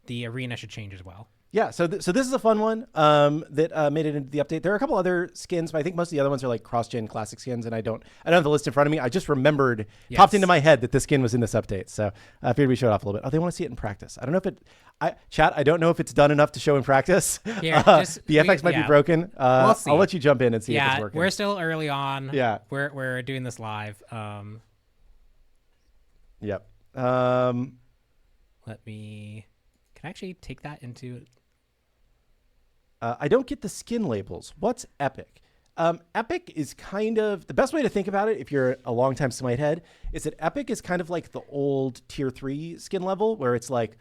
the arena should change as well. Yeah, so this is a fun one that made it into the update. There are a couple other skins, but I think most of the other ones are like cross-gen classic skins, and I don't have the list in front of me. I just remembered, popped into my head that this skin was in this update, so I figured we show it off a little bit. Oh, they want to see it in practice. I don't know if chat, I don't know if it's done enough to show in practice. Here, the FX might be broken. We'll see. I'll let you jump in and see if it's working. We're still early on. Yeah. We're doing this live. Yep. Let me... Can I actually take that into... I don't get the skin labels. What's Epic? Epic is kind of the best way to think about it. If you're a longtime Smite head, is that Epic is kind of like the old tier 3 skin level, where it's like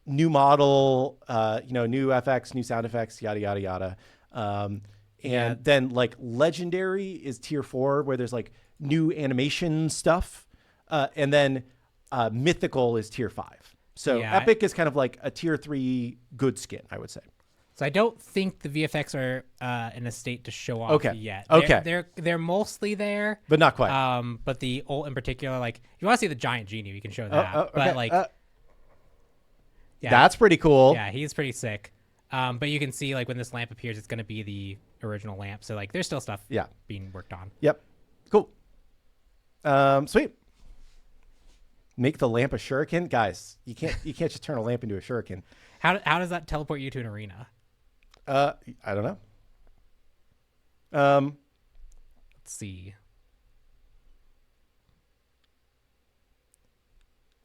new model, new FX, new sound effects, yada yada yada. And then like legendary is tier 4, where there's like new animation stuff, and then mythical is tier 5. So Epic is kind of like a tier 3 good skin, I would say. So I don't think the VFX are in a state to show off yet. They're mostly there, but not quite. But the ult in particular, like if you want to see the giant genie, we can show that. But that's pretty cool. Yeah, he's pretty sick. But you can see like when this lamp appears, it's going to be the original lamp. So like there's still stuff being worked on. Yep. Cool. Sweet. Make the lamp a shuriken, guys. You can't just turn a lamp into a shuriken. How does that teleport you to an arena? I don't know. Let's see.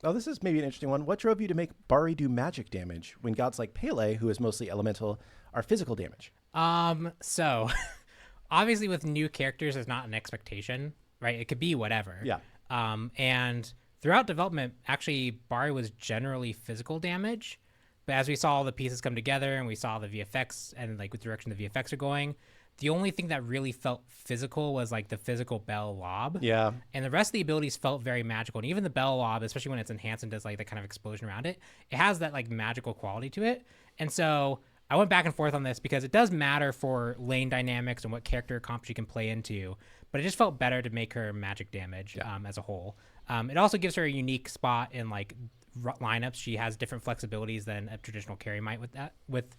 Oh, this is maybe an interesting one. What drove you to make Bari do magic damage when gods like Pele, who is mostly elemental, are physical damage? So obviously with new characters, there's not an expectation, right? It could be whatever. Yeah. And throughout development, actually, Bari was generally physical damage. But as we saw all the pieces come together and we saw the VFX and like with direction the VFX are going, the only thing that really felt physical was like the physical bell lob. Yeah. And the rest of the abilities felt very magical. And even the bell lob, especially when it's enhanced and does like the kind of explosion around it, it has that like magical quality to it. And so I went back and forth on this because it does matter for lane dynamics and what character comps you can play into. But it just felt better to make her magic damage as a whole. It also gives her a unique spot in like lineups. She has different flexibilities than a traditional carry might with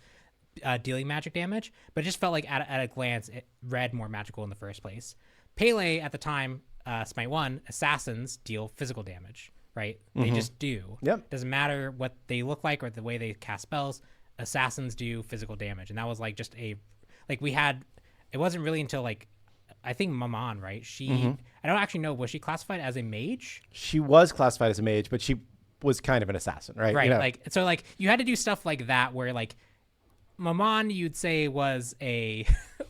dealing magic damage, but it just felt like at a glance it read more magical in the first place. Pele at the time, Smite 1, assassins deal physical damage, right? They just do. Yep. Doesn't matter what they look like or the way they cast spells, assassins do physical damage. And that was like just it wasn't really until like I think Maman, right? I don't actually know, was she classified as a mage? She was classified as a mage, but she was kind of an assassin, right? Right. You know? Like so like you had to do stuff like that where like Maman you'd say was a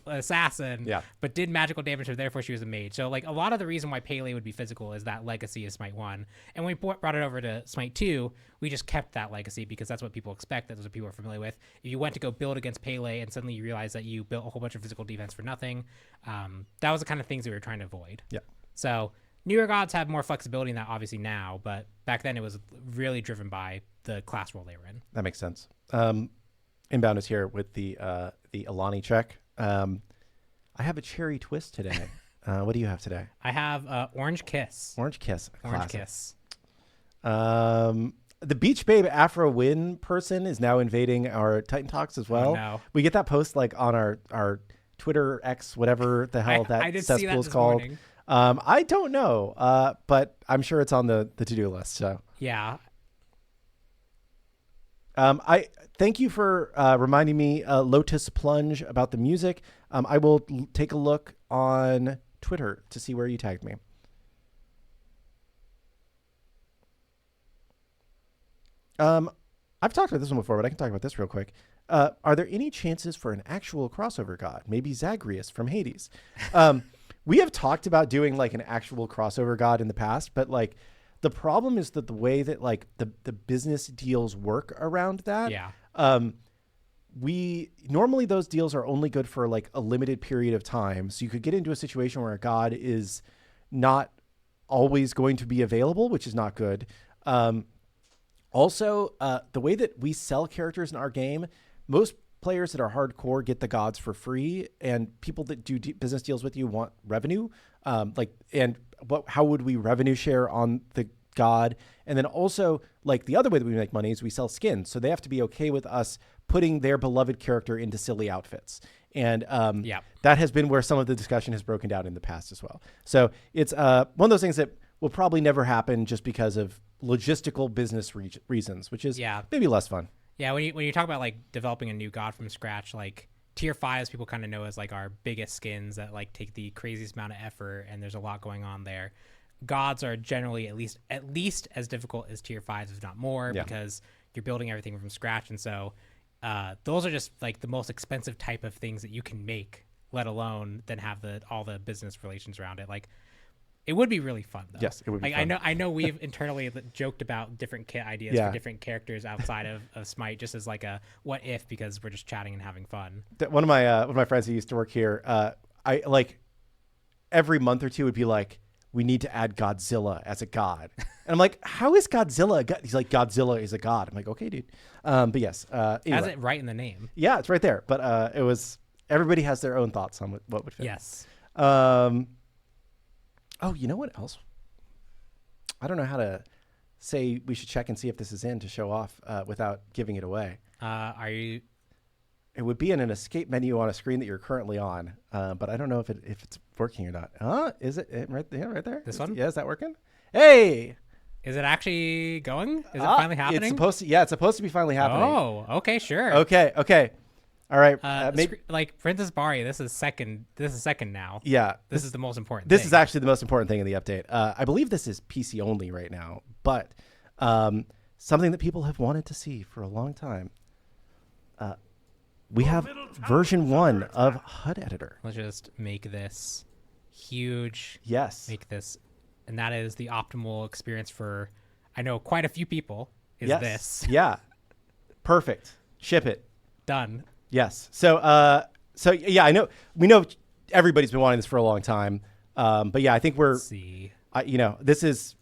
assassin, but did magical damage, so therefore she was a mage. So like a lot of the reason why Pele would be physical is that legacy of Smite 1. And when we brought it over to Smite 2, we just kept that legacy because that's what people expect, that's what people are familiar with. If you went to go build against Pele and suddenly you realize that you built a whole bunch of physical defense for nothing, that was the kind of things we were trying to avoid. Yeah. So newer gods have more flexibility in that obviously now, but back then it was really driven by the class role they were in. That makes sense. Inbound is here with the Alani check. I have a cherry twist today. What do you have today? I have Orange Kiss. Orange Kiss. Orange Kiss. The Beach Babe Afro Win person is now invading our Titan Talks as well. Oh, no. We get that post like on our Twitter X, whatever the hell that cesspool is called. Morning. I don't know, but I'm sure it's on the to-do list. So yeah. I thank you for reminding me, Lotus Plunge, about the music. I will take a look on Twitter to see where you tagged me. I've talked about this one before, but I can talk about this real quick. Are there any chances for an actual crossover god? Maybe Zagreus from Hades. We have talked about doing like an actual crossover god in the past, but like the problem is that the way that like the business deals work around that. Yeah. We normally those deals are only good for like a limited period of time. So you could get into a situation where a god is not always going to be available, which is not good. Also, the way that we sell characters in our game, most players that are hardcore get the gods for free, and people that do business deals with you want revenue. How would we revenue share on the god? And then also, like, the other way that we make money is we sell skins. So they have to be okay with us putting their beloved character into silly outfits. And that has been where some of the discussion has broken down in the past as well. So it's one of those things that will probably never happen just because of logistical business reasons, which is maybe less fun. Yeah, when you talk about like developing a new god from scratch, like tier 5s people kind of know as like our biggest skins that like take the craziest amount of effort, and there's a lot going on there. Gods are generally at least as difficult as tier 5s, if not more, because you're building everything from scratch. And so those are just like the most expensive type of things that you can make, let alone then have all the business relations around it. Like, it would be really fun, though. Yes, it would be fun. I know we've internally joked about different kit ideas for different characters outside of Smite, just as like a what if, because we're just chatting and having fun. One of my friends who used to work here, I like every month or two would be like, we need to add Godzilla as a god. And I'm like, how is Godzilla a god? He's like, Godzilla is a god. I'm like, okay, dude. But yes. Anyway. Has it right in the name. Yeah, it's right there. But it was, everybody has their own thoughts on what would fit. Yes. Oh, you know what else? I don't know how to say we should check and see if this is in to show off without giving it away. Are you? It would be in an escape menu on a screen that you're currently on, but I don't know if it's working or not. Is it right there? Right there? This one? Yeah, is that working? Hey, Is it actually going? Is it finally happening? It's supposed to be finally happening. Oh, okay, sure. Okay. All right. Like Princess Bari, this is second now. Yeah. This is the most important This thing. is actually the most important thing in the update. I believe this is PC only right now, but something that people have wanted to see for a long time. We have version 1 of HUD Editor. Let's just make this huge. Yes. Make this, and that is the optimal experience for, I know, quite a few people. This? Yeah. Perfect. Ship it. Done. Yes. So yeah, I know we know everybody's been wanting this for a long time. But yeah, I think Let's see. This is.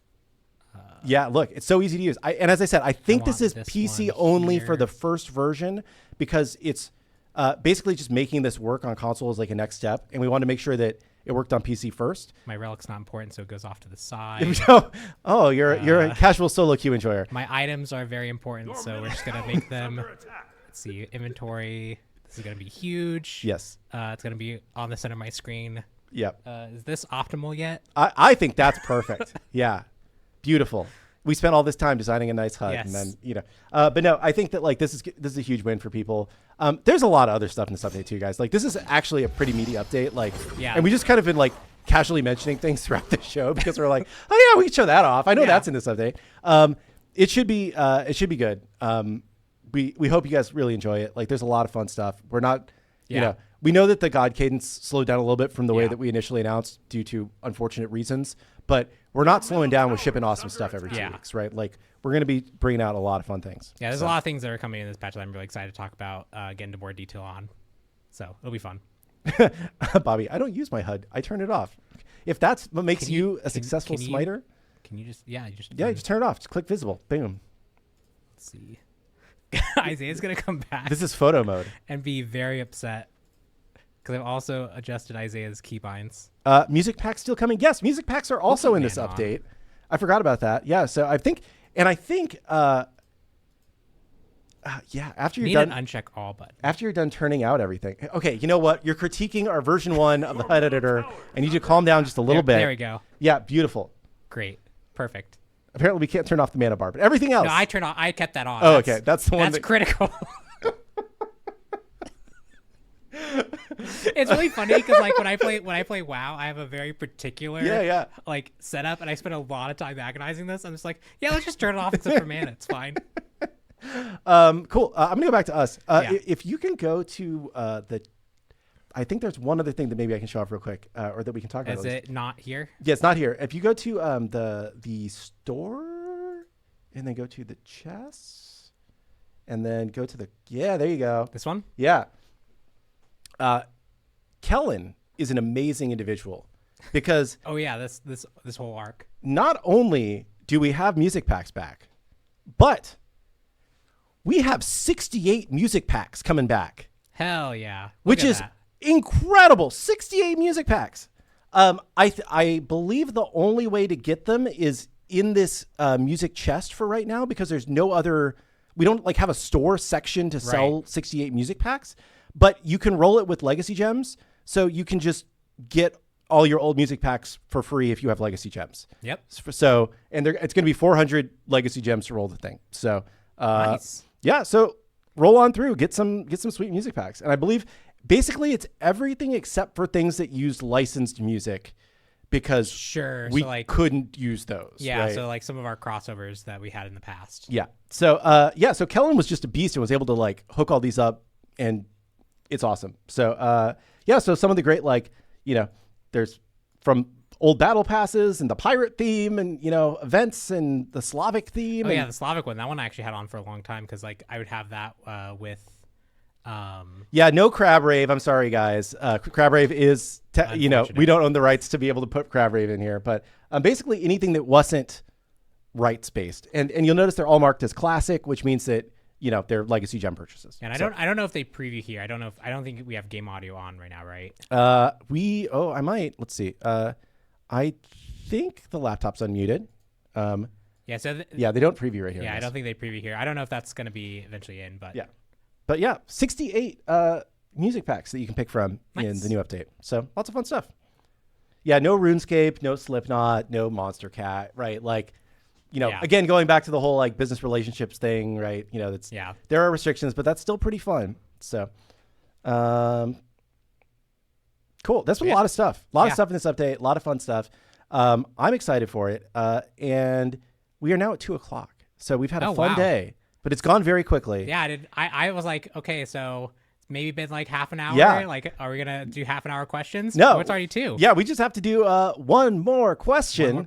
Yeah, look, it's so easy to use. And as I said, I think this is PC only for the first version because it's basically just making this work on console is like a next step, and we want to make sure that it worked on PC first. My relic's not important, so it goes off to the side. Oh, you're a casual solo queue enjoyer. My items are very important, so we're just gonna make them. Let's see, inventory. This is gonna be huge. Yes. It's gonna be on the center of my screen. Yep. Is this optimal yet? I think that's perfect. Yeah. Beautiful. We spent all this time designing a nice HUD, yes. And then but no, I think that like this is a huge win for people. There's a lot of other stuff in this update too, guys. Like this is actually a pretty meaty update. Like, yeah. And we just kind of been like casually mentioning things throughout the show because we're like, oh yeah, we can show that off. I know that's in this update. It should be good. We hope you guys really enjoy it. Like, there's a lot of fun stuff. We're not, we know that the God cadence slowed down a little bit from the way that we initially announced due to unfortunate reasons, but we're not slowing down with shipping awesome stuff every 2 weeks, right? Like, we're going to be bringing out a lot of fun things. Yeah, there's a lot of things that are coming in this patch that I'm really excited to talk about, get into more detail on. So it'll be fun. Bobby, I don't use my HUD. I turn it off. If that's what makes you a successful smiter. Can you just, you just turn it off. Just click visible. Boom. Let's see. Isaiah's going to come back. This is photo mode. And be very upset. Because I've also adjusted Isaiah's keybinds. Music packs still coming. Yes, music packs are also in this update. I forgot about that. Yeah, so I think, after you're done, uncheck all button. After you're done turning out everything. Okay, you know what? You're critiquing our version 1 of the HUD editor. I need you to calm down just a little bit. There we go. Yeah, beautiful. Great. Perfect. Apparently we can't turn off the mana bar, but everything else. No, I kept that on. Oh, okay. That's the one that's critical. It's really funny because like when I play WoW, I have a very particular like setup, and I spend a lot of time agonizing this. I'm just like, let's just turn it off except for mana. It's fine. Cool. I'm gonna go back to us. If you can go to I think there's one other thing that maybe I can show off real quick, or that we can talk about. Is it not here? Yeah, it's not here. If you go to the store, and then go to the chests, and then go to there you go. This one? Yeah. Kellen is an amazing individual because this whole arc. Not only do we have music packs back, but we have 68 music packs coming back. Hell yeah. Which is incredible. 68 music packs. I believe the only way to get them is in this music chest for right now because there's no other. We don't like have a store section to sell 68 music packs. But you can roll it with legacy gems, so you can just get all your old music packs for free if you have legacy gems. Yep. So, and it's going to be 400 legacy gems to roll the thing. So, nice. Yeah. So roll on through, get some sweet music packs, and I believe basically it's everything except for things that used licensed music, because we couldn't use those. Yeah. Right? So like some of our crossovers that we had in the past. Yeah. So so Kellen was just a beast and was able to like hook all these up and. It's awesome. So, so some of the great, there's from old battle passes and the pirate theme and, events and the Slavic theme. Oh, yeah, the Slavic one. That one I actually had on for a long time because, I would have that with... no Crab Rave. I'm sorry, guys. Crab Rave is, we don't own the rights to be able to put Crab Rave in here. But basically anything that wasn't rights-based. And you'll notice they're all marked as classic, which means that, they're legacy gem purchases. And I don't know if they preview here. I don't think we have game audio on right now, right? I might. Let's see. I think the laptop's unmuted. They don't preview right here. Yeah, I don't think they preview here. I don't know if that's going to be eventually in, but... But 68 music packs that you can pick from in the new update. So lots of fun stuff. Yeah, no RuneScape, no Slipknot, no Monster Cat, right? Like, again, going back to the whole like business relationships thing, right? There are restrictions, but that's still pretty fun. So, cool. That's been a lot of stuff. A lot of stuff in this update. A lot of fun stuff. I'm excited for it. And we are now at 2:00. So we've had a fun day, but it's gone very quickly. Yeah, I was like, okay, so maybe been like half an hour. Yeah. Like, are we gonna do half an hour questions? No, it's already 2. Yeah, we just have to do one more question.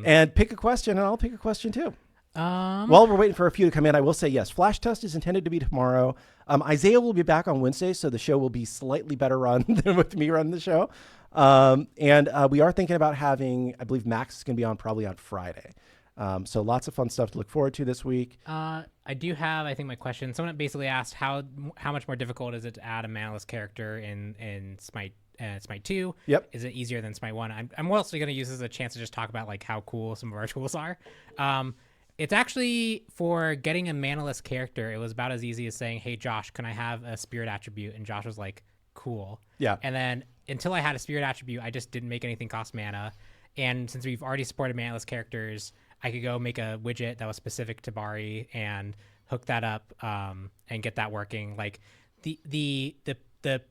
And pick a question, and I'll pick a question too. While we're waiting for a few to come in, I will say yes. Flash test is intended to be tomorrow. Isaiah will be back on Wednesday, so the show will be slightly better run than with me running the show. And we are thinking about having, I believe Max is going to be on probably on Friday. So lots of fun stuff to look forward to this week. I do have, I think, my question. Someone basically asked how much more difficult is it to add a manaless character in Smite 2? Yep. Is it easier than Smite 1? I'm mostly going to use this as a chance to just talk about like how cool some of our tools are. It's actually, for getting a manaless character, it was about as easy as saying, hey, Josh, can I have a spirit attribute? And Josh was like, cool. Yeah. And then until I had a spirit attribute, I just didn't make anything cost mana. And since we've already supported manaless characters, I could go make a widget that was specific to Bari and hook that up and get that working. Like the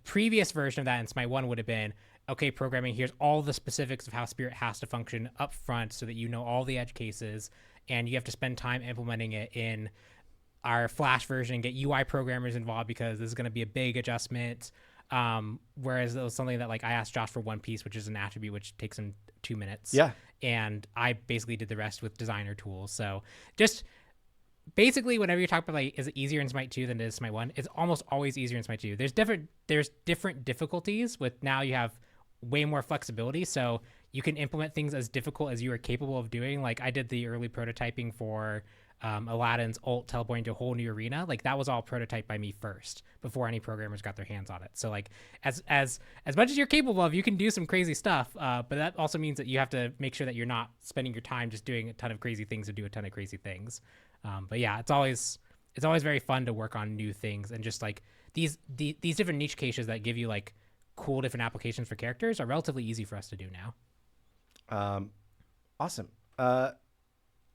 previous version of that in Smite 1 would have been, okay, programming, here's all the specifics of how Spirit has to function up front so that you know all the edge cases, and you have to spend time implementing it in our Flash version, get UI programmers involved because this is going to be a big adjustment. Whereas it was something that like I asked Josh for One Piece, which is an attribute which takes him 2 minutes. Yeah. And I basically did the rest with designer tools. So just basically whenever you talk about like, is it easier in Smite 2 than it is Smite 1? It's almost always easier in Smite 2. There's different difficulties with, now you have way more flexibility. So you can implement things as difficult as you are capable of doing. Like I did the early prototyping for Aladdin's ult teleporting to a whole new arena. Like that was all prototyped by me first before any programmers got their hands on it. So like as much as you're capable of, you can do some crazy stuff. But that also means that you have to make sure that you're not spending your time just doing a ton of crazy things to do a ton of crazy things. But yeah, it's always very fun to work on new things, and just like these different niche cases that give you like cool different applications for characters are relatively easy for us to do now. Awesome.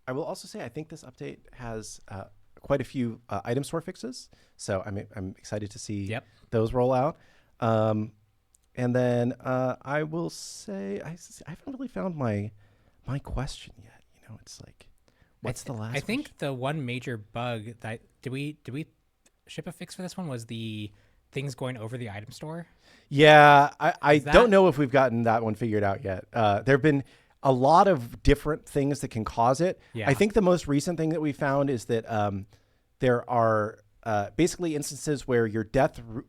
I will also say I think this update has quite a few item store fixes, so I'm excited to see those roll out. And then I will say I haven't really found my question yet. It's like, what's the last? I think the one major bug that did we ship a fix for this one was the things going over the item store. Yeah, I don't know if we've gotten that one figured out yet. There have been a lot of different things that can cause it. Yeah. I think the most recent thing that we found is that there are basically instances where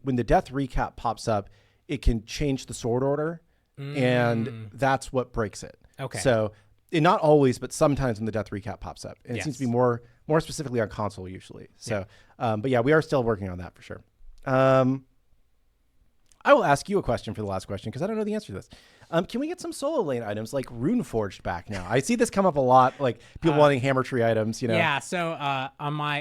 when the death recap pops up, it can change the sword order, and that's what breaks it. Okay. So not always, but sometimes when the death recap pops up, and it seems to be more specifically on console usually. So, but yeah, we are still working on that for sure. I will ask you a question for the last question because I don't know the answer to this. Can we get some solo lane items like Runeforged back now? I see this come up a lot, like people wanting Hammer Tree items, Yeah, so I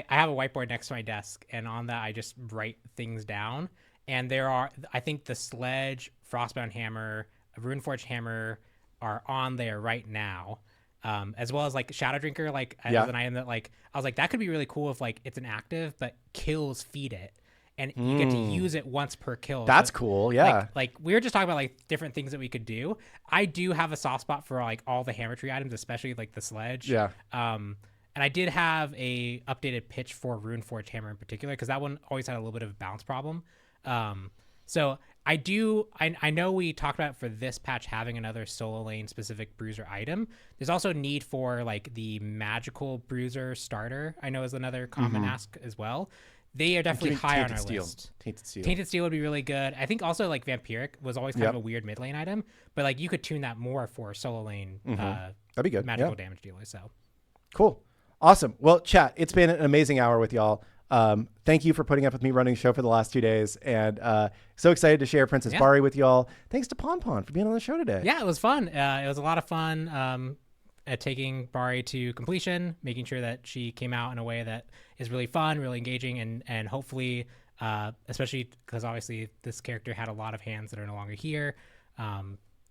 have a whiteboard next to my desk, and on that I just write things down. And there are, I think the Sledge, Frostbound Hammer, Runeforged Hammer are on there right now. As well as like Shadow Drinker, like as an item that like, I was like, that could be really cool if like it's an active, but kills feed it. And you get to use it once per kill. That's cool, yeah. Like we were just talking about like different things that we could do. I do have a soft spot for like all the Hammer Tree items, especially like the Sledge. Yeah. And I did have a updated pitch for Runeforged Hammer in particular, because that one always had a little bit of a balance problem. So I know we talked about for this patch having another solo lane specific bruiser item. There's also need for like the magical bruiser starter, I know is another common ask as well. They are definitely high on our list. Tainted Steel would be really good. I think also like Vampiric was always kind of a weird mid lane item, but like you could tune that more for solo lane that'd be good. Magical damage dealer. So cool. Awesome. Well, chat, it's been an amazing hour with y'all. Thank you for putting up with me running the show for the last 2 days, and so excited to share Princess Bari with y'all. Thanks to Pon Pon for being on the show today. Yeah, it was fun. It was a lot of fun at taking Bari to completion, making sure that she came out in a way that is really fun, really engaging, and hopefully, especially because obviously this character had a lot of hands that are no longer here,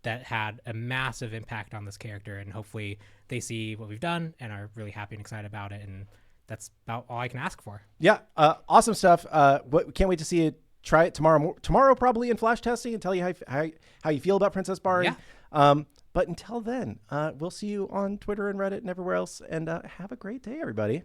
that had a massive impact on this character, and hopefully they see what we've done and are really happy and excited about it. And that's about all I can ask for. Yeah. Awesome stuff. Can't wait to see it. Try it tomorrow probably in flash testing and tell you how you feel about Princess Bari. Yeah. But until then, we'll see you on Twitter and Reddit and everywhere else. And have a great day, everybody.